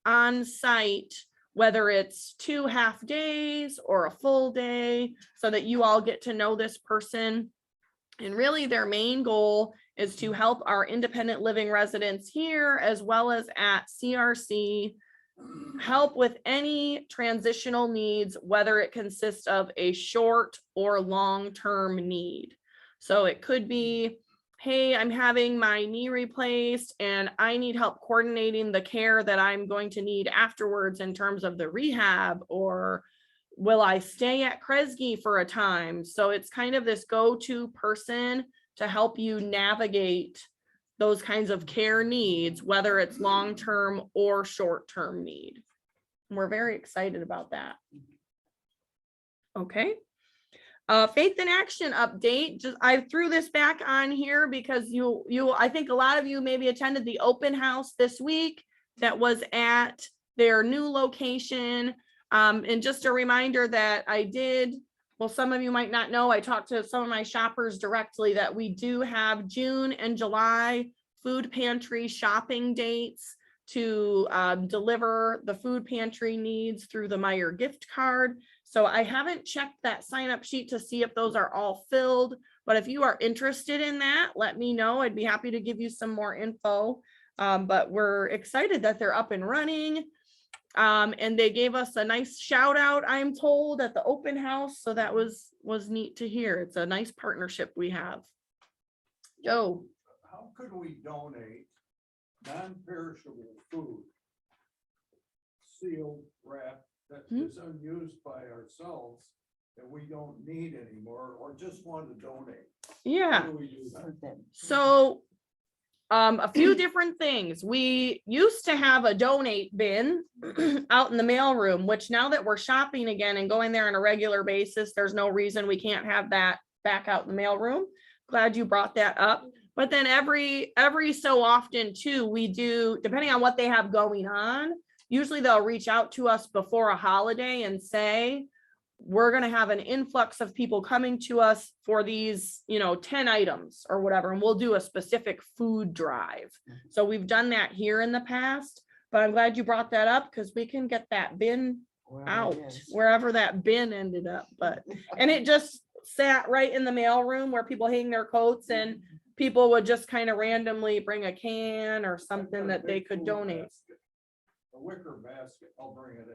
on site, whether it's 2 half days or a full day, so that you all get to know this person. And really their main goal is to help our independent living residents here, as well as at CRC, help with any transitional needs, whether it consists of a short or long-term need. So it could be, hey, I'm having my knee replaced and I need help coordinating the care that I'm going to need afterwards in terms of the rehab, or will I stay at Kresge for a time? So it's kind of this go-to person to help you navigate those kinds of care needs, whether it's long-term or short-term need. We're very excited about that. Okay. Faith in Action update. Just I threw this back on here because I think a lot of you maybe attended the open house this week that was at their new location. And just a reminder that well, some of you might not know, I talked to some of my shoppers directly that we do have June and July food pantry shopping dates to deliver the food pantry needs through the Meyer gift card. So I haven't checked that sign up sheet to see if those are all filled, but if you are interested in that, let me know. I'd be happy to give you some more info. But we're excited that they're up and running. And they gave us a nice shout out, I'm told, at the open house. So that was neat to hear. It's a nice partnership we have. Joe. How could we donate non-perishable food, sealed, wrapped, that is unused by ourselves, that we don't need anymore, or just want to donate? Yeah. How do we do that? So a few different things. We used to have a donate bin out in the mailroom, which now that we're shopping again and going there on a regular basis, there's no reason we can't have that back out in the mailroom. Glad you brought that up. But then every so often too, we do, depending on what they have going on, usually they'll reach out to us before a holiday and say, we're going to have an influx of people coming to us for these, 10 items or whatever, and we'll do a specific food drive. So we've done that here in the past, but I'm glad you brought that up because we can get that bin out wherever that bin ended up. And it just sat right in the mail room where people hang their coats, and people would just kind of randomly bring a can or something that they could donate. A wicker basket, I'll bring it in.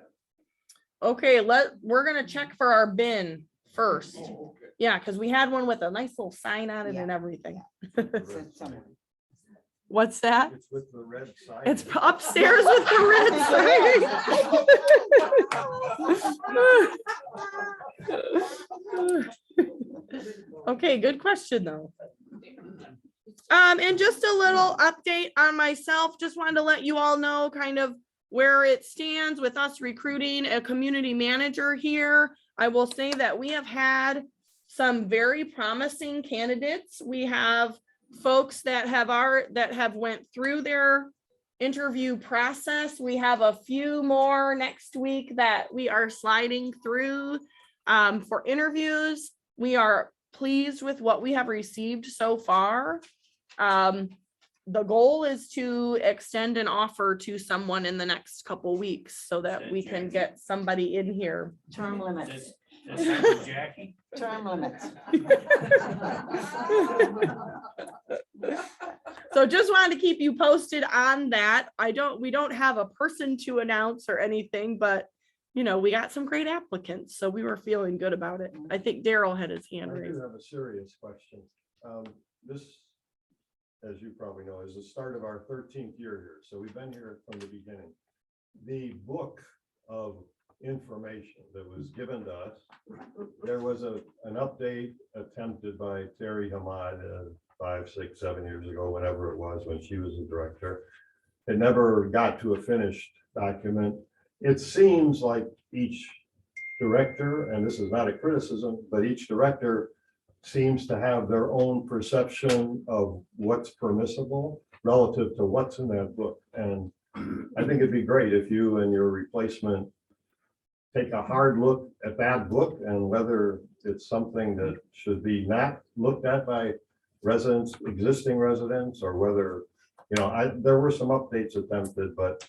Okay, we're gonna check for our bin first. Oh, okay. Yeah, because we had one with a nice little sign on it and everything. Somewhere. What's that? It's with the red sign. It's upstairs with the red sign. Okay, good question though. And just a little update on myself. Just wanted to let you all know kind of where it stands with us recruiting a community manager here. I will say that we have had some very promising candidates. We have folks that have went through their interview process. We have a few more next week that we are sliding through for interviews. We are pleased with what we have received so far. The goal is to extend an offer to someone in the next couple weeks so that we can get somebody in here. Term limits. Jackie? Term limits. So just wanted to keep you posted on that. We don't have a person to announce or anything, but we got some great applicants, so we were feeling good about it. I think Daryl had his hand I raised. do have a serious question. This, as you probably know, is the start of our 13th year here. So we've been here from the beginning. The book of information that was given to us, there was an update attempted by Terry Hamad 5, 6, 7 years ago, whenever it was, when she was the director. It never got to a finished document. It seems like each director, and this is not a criticism, but each director seems to have their own perception of what's permissible relative to what's in that book. And I think it'd be great if you and your replacement take a hard look at that book and whether it's something that should be not looked at by residents, existing residents, or whether, there were some updates attempted, but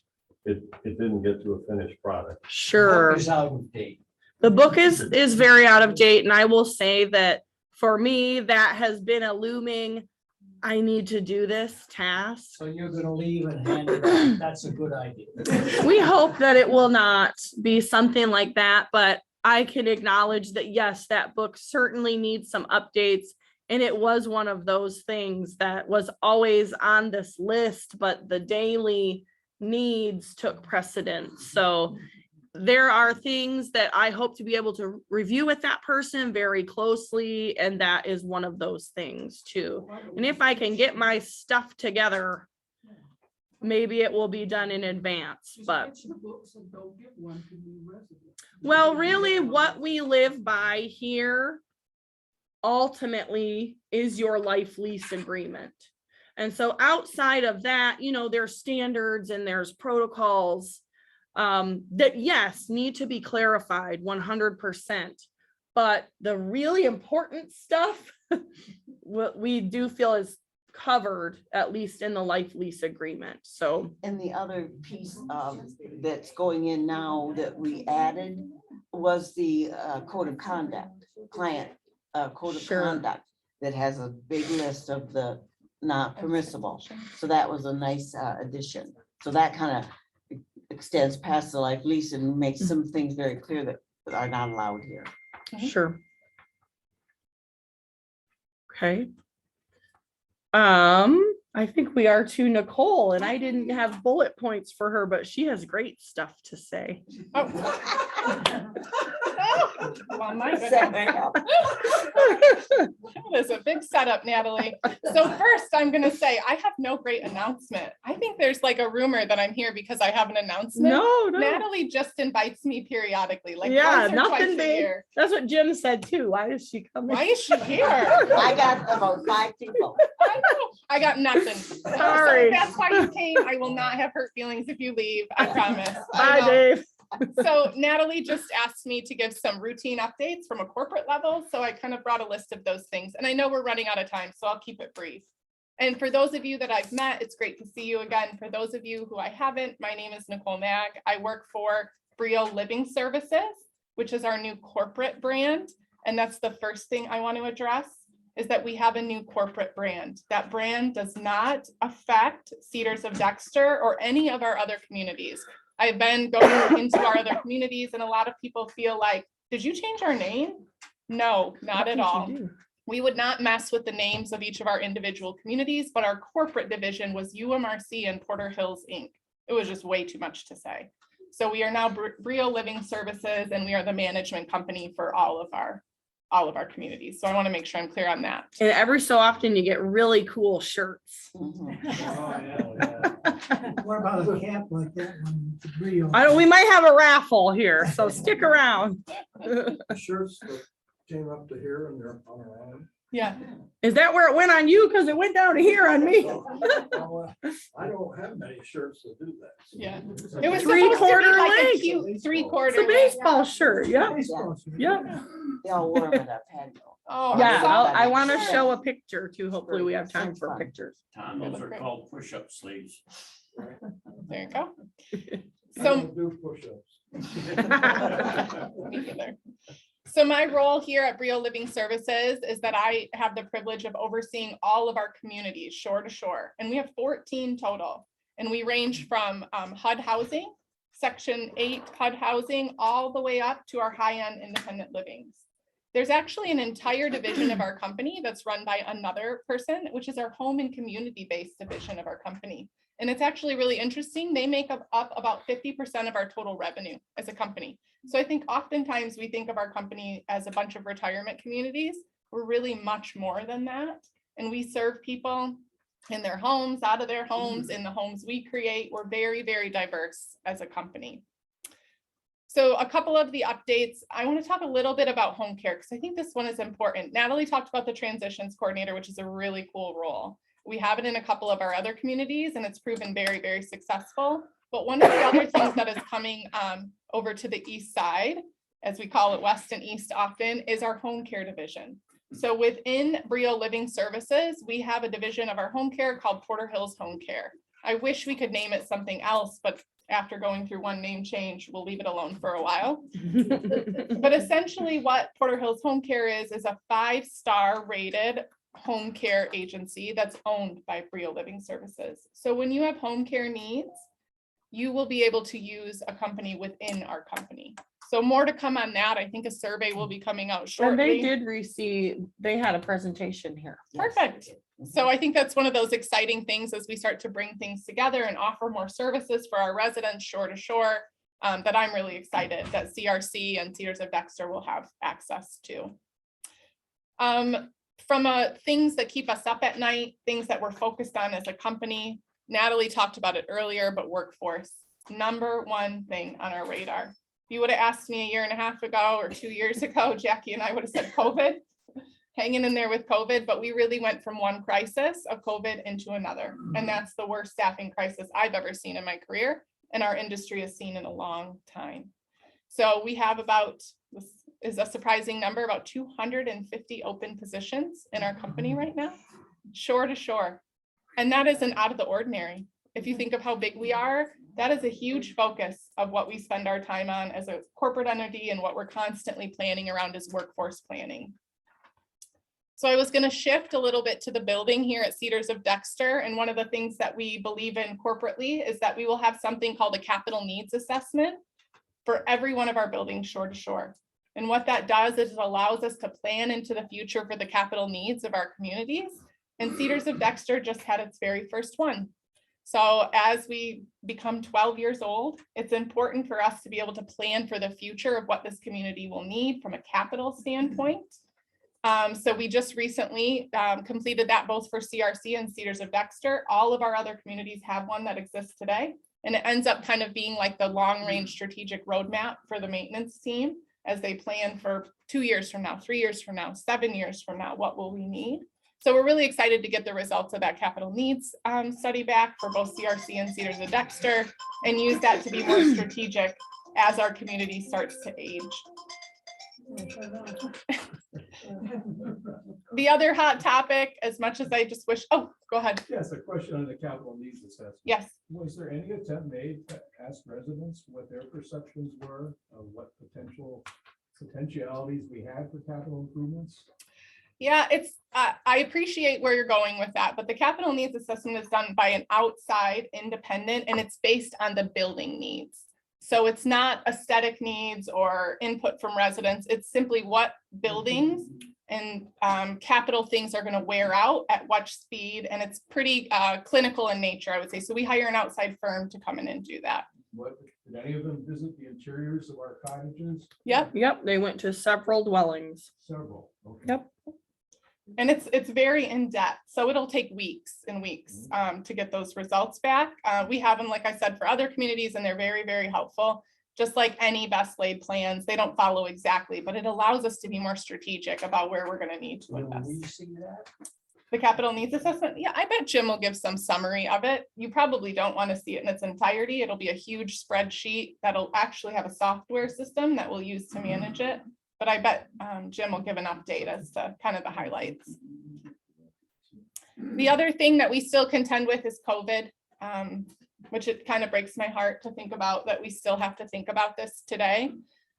it didn't get to a finished product. Sure. Book is out of date. The book is very out of date, and I will say that for me, that has been a looming, I need to do this task. So you're gonna leave and hand it out. That's a good idea. We hope that it will not be something like that, but I can acknowledge that, yes, that book certainly needs some updates. And it was one of those things that was always on this list, but the daily needs took precedence. So there are things that I hope to be able to review with that person very closely, and that is one of those things too. And if I can get my stuff together, maybe it will be done in advance, but. Well, really what we live by here ultimately is your life lease agreement. And so outside of that, you know, there's standards and there's protocols that yes, need to be clarified 100%. But the really important stuff, what we do feel is covered, at least in the life lease agreement. So. And the other piece that's going in now that we added was the code of conduct, client code of conduct that has a big list of the not permissible. So that was a nice addition. So that kind of extends past the life lease and makes some things very clear that are not allowed here. Sure. Okay. I think we are to Nicole, and I didn't have bullet points for her, but she has great stuff to say. Well, my goodness. That is a big setup, Natalie. So first, I'm going to say I have no great announcement. I think there's like a rumor that I'm here because I have an announcement. No. Natalie just invites me periodically, like Yeah, once or nothing twice a big. year. That's what Jim said too. Why is she coming? Why is she here? I got about 5 people. I know. I got nothing. Sorry. So that's why you came. I will not have hurt feelings if you leave. I promise. Bye, Dave. So Natalie just asked me to give some routine updates from a corporate level. So I kind of brought a list of those things. And I know we're running out of time, so I'll keep it brief. And for those of you that I've met, it's great to see you again. For those of you who I haven't, my name is Nicole Maag. I work for Brio Living Services, which is our new corporate brand. And that's the first thing I want to address, is that we have a new corporate brand. That brand does not affect Cedars of Dexter or any of our other communities. I've been going into our other communities and a lot of people feel like, did you change our name? No, not at all. We would not mess with the names of each of our individual communities, but our corporate division was UMRC and Porter Hills, Inc. It was just way too much to say. So we are now Brio Living Services, and we are the management company for all of our communities. So I want to make sure I'm clear on that. And every so often you get really cool shirts. What about a cap like that one? We might have a raffle here, so stick around. Shirts that came up to here and they're on our own. Yeah. Is that where it went on you? Because it went down to here on me. I don't have many shirts that do that. So. Yeah. It was 3/4 like a length. cute 3/4 It's a baseball shirt. Yeah. Yeah. They all wore them at our patio. Oh, Yeah. so- I want to show a picture too. Hopefully we have time for pictures. Tom, those are called push-up sleeves. There you go. I So don't do push-ups. Me neither. So my role here at Brio Living Services is that I have the privilege of overseeing all of our communities shore to shore. And we have 14 total. And we range from HUD housing, Section 8 HUD housing, all the way up to our high-end independent livings. There's actually an entire division of our company that's run by another person, which is our home and community-based division of our company. And it's actually really interesting. They make up about 50% of our total revenue as a company. So I think oftentimes we think of our company as a bunch of retirement communities. We're really much more than that. And we serve people in their homes, out of their homes, in the homes we create. We're very, very diverse as a company. So a couple of the updates, I want to talk a little bit about home care because I think this one is important. Natalie talked about the transitions coordinator, which is a really cool role. We have it in a couple of our other communities and it's proven very, very successful. But one of the other things that is coming over to the east side, as we call it west and east often, is our home care division. So within Brio Living Services, we have a division of our home care called Porter Hills Home Care. I wish we could name it something else, but after going through one name change, we'll leave it alone for a while. But essentially what Porter Hills Home Care is a 5-star rated home care agency that's owned by Brio Living Services. So when you have home care needs, you will be able to use a company within our company. So more to come on that. I think a survey will be coming out shortly. And they did receive, they had a presentation here. Perfect. So I think that's one of those exciting things as we start to bring things together and offer more services for our residents shore to shore. that I'm really excited that CRC and Cedars of Dexter will have access to. From things that keep us up at night, things that we're focused on as a company, Natalie talked about it earlier, but workforce, number one thing on our radar. If you would have asked me a year and a half ago or 2 years ago, Jackie and I would have said COVID, hanging in there with COVID, but we really went from one crisis of COVID into another. And that's the worst staffing crisis I've ever seen in my career, and our industry has seen in a long time. So we have about, this is a surprising number, about 250 open positions in our company right now, shore to shore. And that isn't out of the ordinary. If you think of how big we are, that is a huge focus of what we spend our time on as a corporate entity, and what we're constantly planning around is workforce planning. So I was going to shift a little bit to the building here at Cedars of Dexter. And one of the things that we believe in corporately is that we will have something called a capital needs assessment for every one of our buildings shore to shore. And what that does is it allows us to plan into the future for the capital needs of our communities. And Cedars of Dexter just had its very first one. So as we become 12 years old, it's important for us to be able to plan for the future of what this community will need from a capital standpoint. So we just recently completed that both for CRC and Cedars of Dexter. All of our other communities have one that exists today. And it ends up kind of being like the long range strategic roadmap for the maintenance team as they plan for 2 years from now, 3 years from now, 7 years from now, what will we need? So we're really excited to get the results of that capital needs study back for both CRC and Cedars of Dexter, and use that to be more strategic as our community starts to age. The other hot topic, as much as I just wish, oh, go ahead. Yes, a question on the capital needs assessment. Yes. Was there any attempt made to ask residents what their perceptions were of what potentialities we had for capital improvements? Yeah, it's, I appreciate where you're going with that, but the capital needs assessment is done by an outside independent, and it's based on the building needs. So it's not aesthetic needs or input from residents. It's simply what buildings and capital things are going to wear out at what speed. And it's pretty clinical in nature, I would say. So we hire an outside firm to come in and do that. What, did any of them visit the interiors of our cottages? Yep. Yep, they went to several dwellings. Several. Okay. Yep. And it's very in-depth, so it'll take weeks and weeks to get those results back. We have them, like I said, for other communities, and they're very, very helpful. Just like any best laid plans, they don't follow exactly, but it allows us to be more strategic about where we're going to need to invest. Will we see that? The capital needs assessment, yeah, I bet Jim will give some summary of it. You probably don't want to see it in its entirety. It'll be a huge spreadsheet that'll actually have a software system that we'll use to manage it. But I bet Jim will give an update as to kind of the highlights. The other thing that we still contend with is COVID, which it kind of breaks my heart to think about that we still have to think about this today.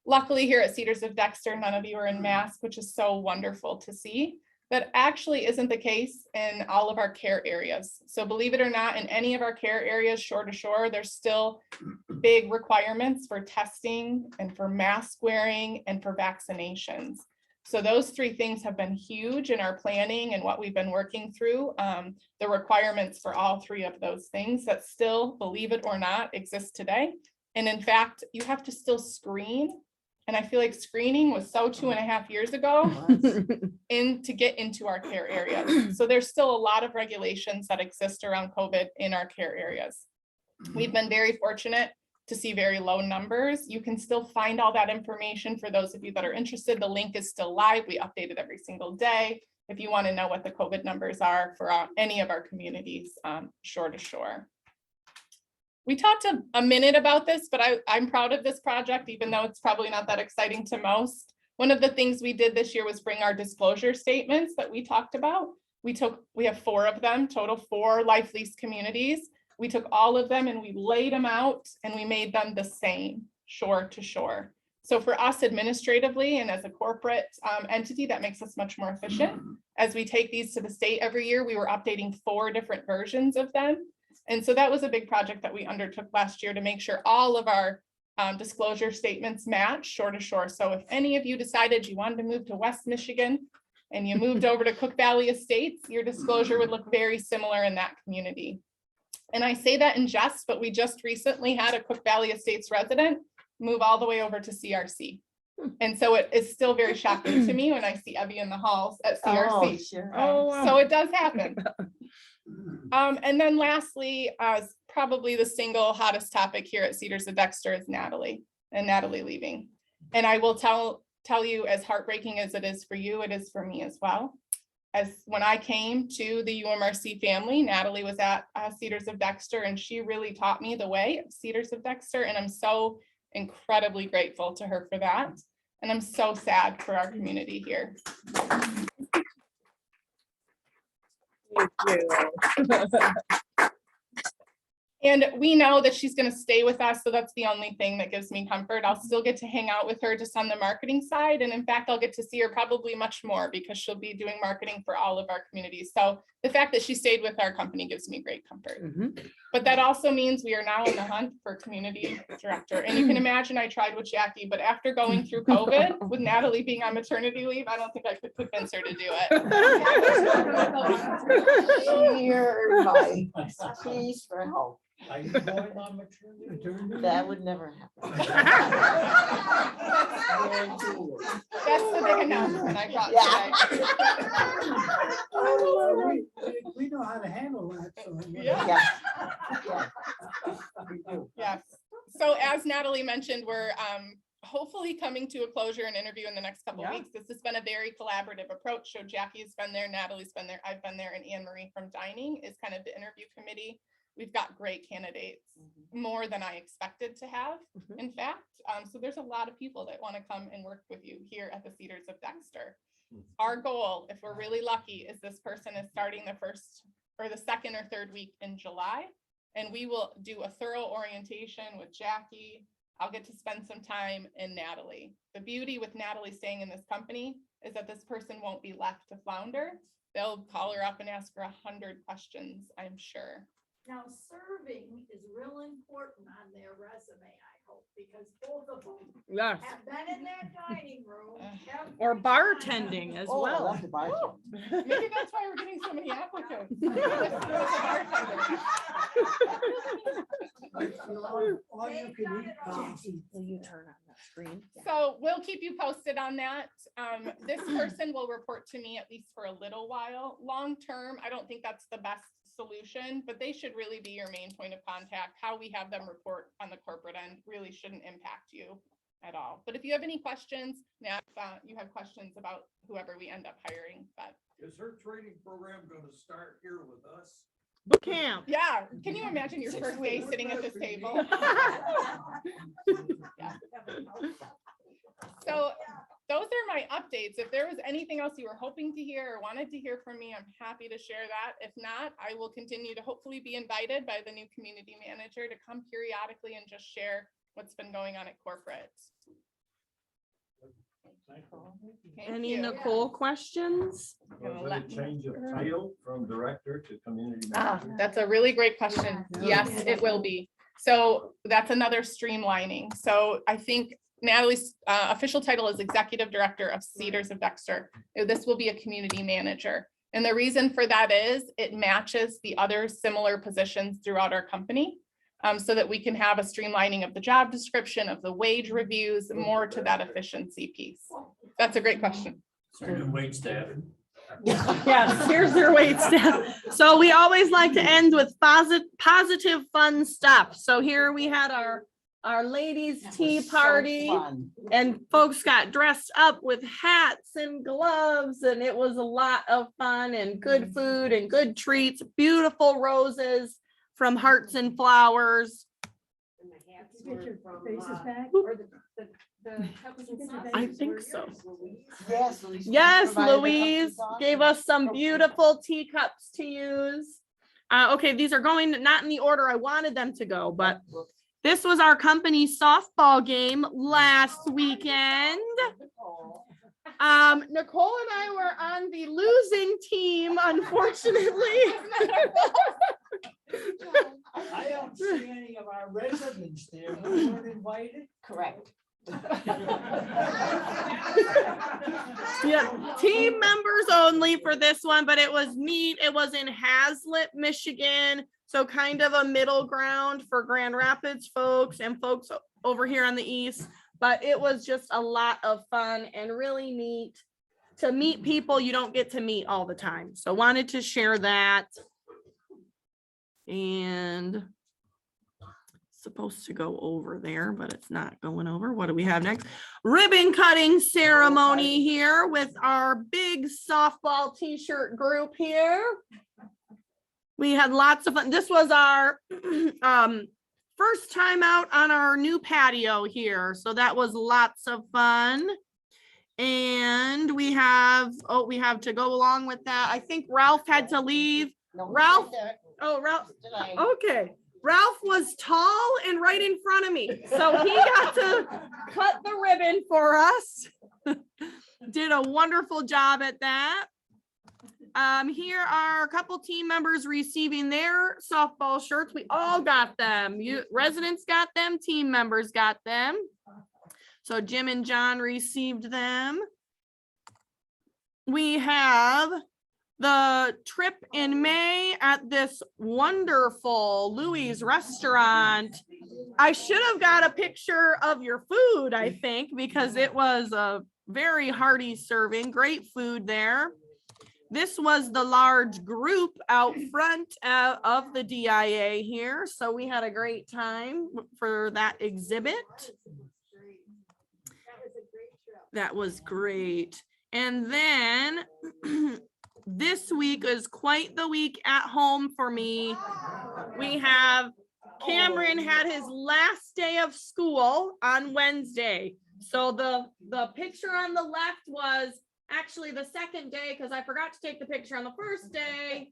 Luckily here at Cedars of Dexter, none of you are in mask, which is so wonderful to see. That actually isn't the case in all of our care areas. So believe it or not, in any of our care areas, shore to shore, there's still big requirements for testing and for mask wearing and for vaccinations. So those three things have been huge in our planning and what we've been working through. The requirements for all three of those things that still, believe it or not, exist today. And in fact, you have to still screen. And I feel like screening was so 2.5 years ago to get into our care areas. So there's still a lot of regulations that exist around COVID in our care areas. We've been very fortunate to see very low numbers. You can still find all that information for those of you that are interested. The link is still live. We update it every single day. If you want to know what the COVID numbers are for any of our communities, shore to shore. We talked a minute about this, but I'm proud of this project, even though it's probably not that exciting to most. One of the things we did this year was bring our disclosure statements that we talked about. We have 4 of them, total 4 life lease communities. We took all of them and we laid them out and we made them the same, shore to shore. So for us administratively and as a corporate entity, that makes us much more efficient. As we take these to the state every year, we were updating 4 different versions of them. And so that was a big project that we undertook last year to make sure all of our disclosure statements match shore to shore. So if any of you decided you wanted to move to West Michigan and you moved over to Cook Valley Estates, your disclosure would look very similar in that community. And I say that in jest, but we just recently had a Cook Valley Estates resident move all the way over to CRC. And so it is still very shocking to me when I see Evie in the halls at CRC. Sure. So it does happen. And then lastly, probably the single hottest topic here at Cedars of Dexter is Natalie and Natalie leaving. And I will tell you, as heartbreaking as it is for you, it is for me as well. As when I came to the UMRC family, Natalie was at Cedars of Dexter, and she really taught me the way of Cedars of Dexter. And I'm so incredibly grateful to her for that. And I'm so sad for our community here. Thank you. And we know that she's going to stay with us. So that's the only thing that gives me comfort. I'll still get to hang out with her just on the marketing side. And in fact, I'll get to see her probably much more because she'll be doing marketing for all of our communities. So the fact that she stayed with our company gives me great comfort. But that also means we are now in the hunt for community director. And you can imagine I tried with Jackie, but after going through COVID with Natalie being on maternity leave, I don't think I could convince her to do it. Dear my, please for help. Are you going on maternity? That would never happen. That's the big announcement I got today. We know how to handle that. So. Yeah. Yes. So as Natalie mentioned, we're hopefully coming to a closure and interview in the next couple of weeks. This has been a very collaborative approach. So Jackie's been there, Natalie's been there, I've been there, and Anne Marie from Dining is kind of the interview committee. We've got great candidates, more than I expected to have, in fact. So there's a lot of people that want to come and work with you here at the Cedars of Dexter. Our goal, if we're really lucky, is this person is starting the first or the second or third week in July. And we will do a thorough orientation with Jackie. I'll get to spend some time in Natalie. The beauty with Natalie staying in this company is that this person won't be left to flounder. They'll call her up and ask her 100 questions, I'm sure. Now, serving is real important on their resume, I hope, because both of them Yes. have been in that dining room. Or every bartending time. as Oh, I well. love the bartender. Maybe that's why we're getting so many applicants. All you can eat policy. Will you turn on the screen? So we'll keep you posted on that. This person will report to me at least for a little while. Long term, I don't think that's the best solution, but they should really be your main point of contact. How we have them report on the corporate end really shouldn't impact you at all. But if you have any questions, now you have questions about whoever we end up hiring, but Is her training program gonna start here with us? Boot camp. yeah, can you imagine your first day sitting at this table? Yeah. So those are my updates. If there was anything else you were hoping to hear or wanted to hear from me, I'm happy to share that. If not, I will continue to hopefully be invited by the new community manager to come periodically and just share what's been going on at corporate. Thank Any you. Nicole questions? Was it a change of title from director to community Ah, manager? that's a really great question. Yes, it will be. So that's another streamlining. So I think Natalie's official title is Executive Director of Cedars of Dexter. This will be a community manager. And the reason for that is it matches the other similar positions throughout our company, so that we can have a streamlining of the job description, of the wage reviews, more to that efficiency piece. That's a great question. Your new wait staff. Yes, here's their wait staff. So we always like to end with positive, fun stuff. So here we had our ladies' That was tea so party, fun. and folks got dressed up with hats and gloves, and it was a lot of fun and good food and good treats, beautiful roses from Hearts and Flowers. And the hats Did you were get your from, faces back? or the cups and saucers I think were so. yours, Louise. Yes, Louise. Yes, provided the cups and Louise saucers. gave us some beautiful teacups to use. Okay, these are going not in the order I wanted them to go, but this was our company softball game last weekend. Nicole and I were on the losing team, unfortunately. I don't see any of our residents there. We weren't invited. Correct. Yeah, team members only for this one, but it was neat. It was in Hazlet, Michigan. So kind of a middle ground for Grand Rapids folks and folks over here on the east. But it was just a lot of fun and really neat to meet people you don't get to meet all the time. So wanted to share that. And supposed to go over there, but it's not going over. What do we have next? Ribbon cutting ceremony here with our big softball t-shirt group here. We had lots of fun. This was our first time out on our new patio here. So that was lots of fun. And we have to go along with that. I think Ralph had to leave. Ralph. Oh, Ralph. Okay. Ralph was tall and right in front of me. So he got to cut the ribbon for us. Did a wonderful job at that. Here are a couple team members receiving their softball shirts. We all got them. Residents got them, team members got them. So Jim and John received them. We have the trip in May at this wonderful Louis restaurant. I should have got a picture of your food, I think, because it was a very hearty serving, great food there. This was the large group out front of the DIA here. So we had a great time for that exhibit. That was great. And then this week is quite the week at home for me. We have Cameron had his last day of school on Wednesday. So the picture on the left was actually the second day because I forgot to take the picture on the first day.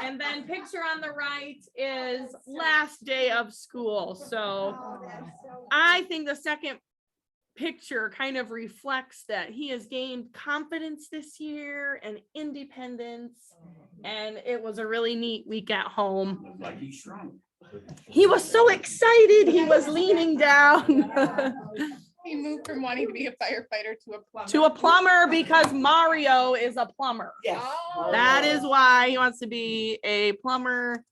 And then picture on the right is last day of school. So I think the second picture kind of reflects that he has gained confidence this year and independence, and it was a really neat week at home. Looked like he shrunk. He was so excited, he was leaning down. He moved from wanting to be a firefighter to a plumber. To a plumber because Mario is a plumber. Yes. That is why he wants to be a plumber.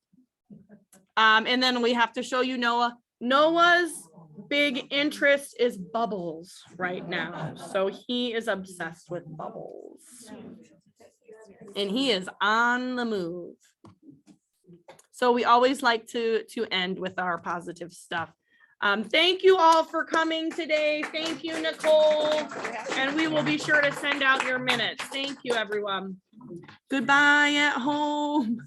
And then we have to show you Noah. Noah's big interest is bubbles right now. So he is obsessed with bubbles. And he is on the move. So we always like to end with our positive stuff. Thank you all for coming today. Thank you, Nicole. And we will be sure to send out your minutes. Thank you, everyone. Goodbye at home.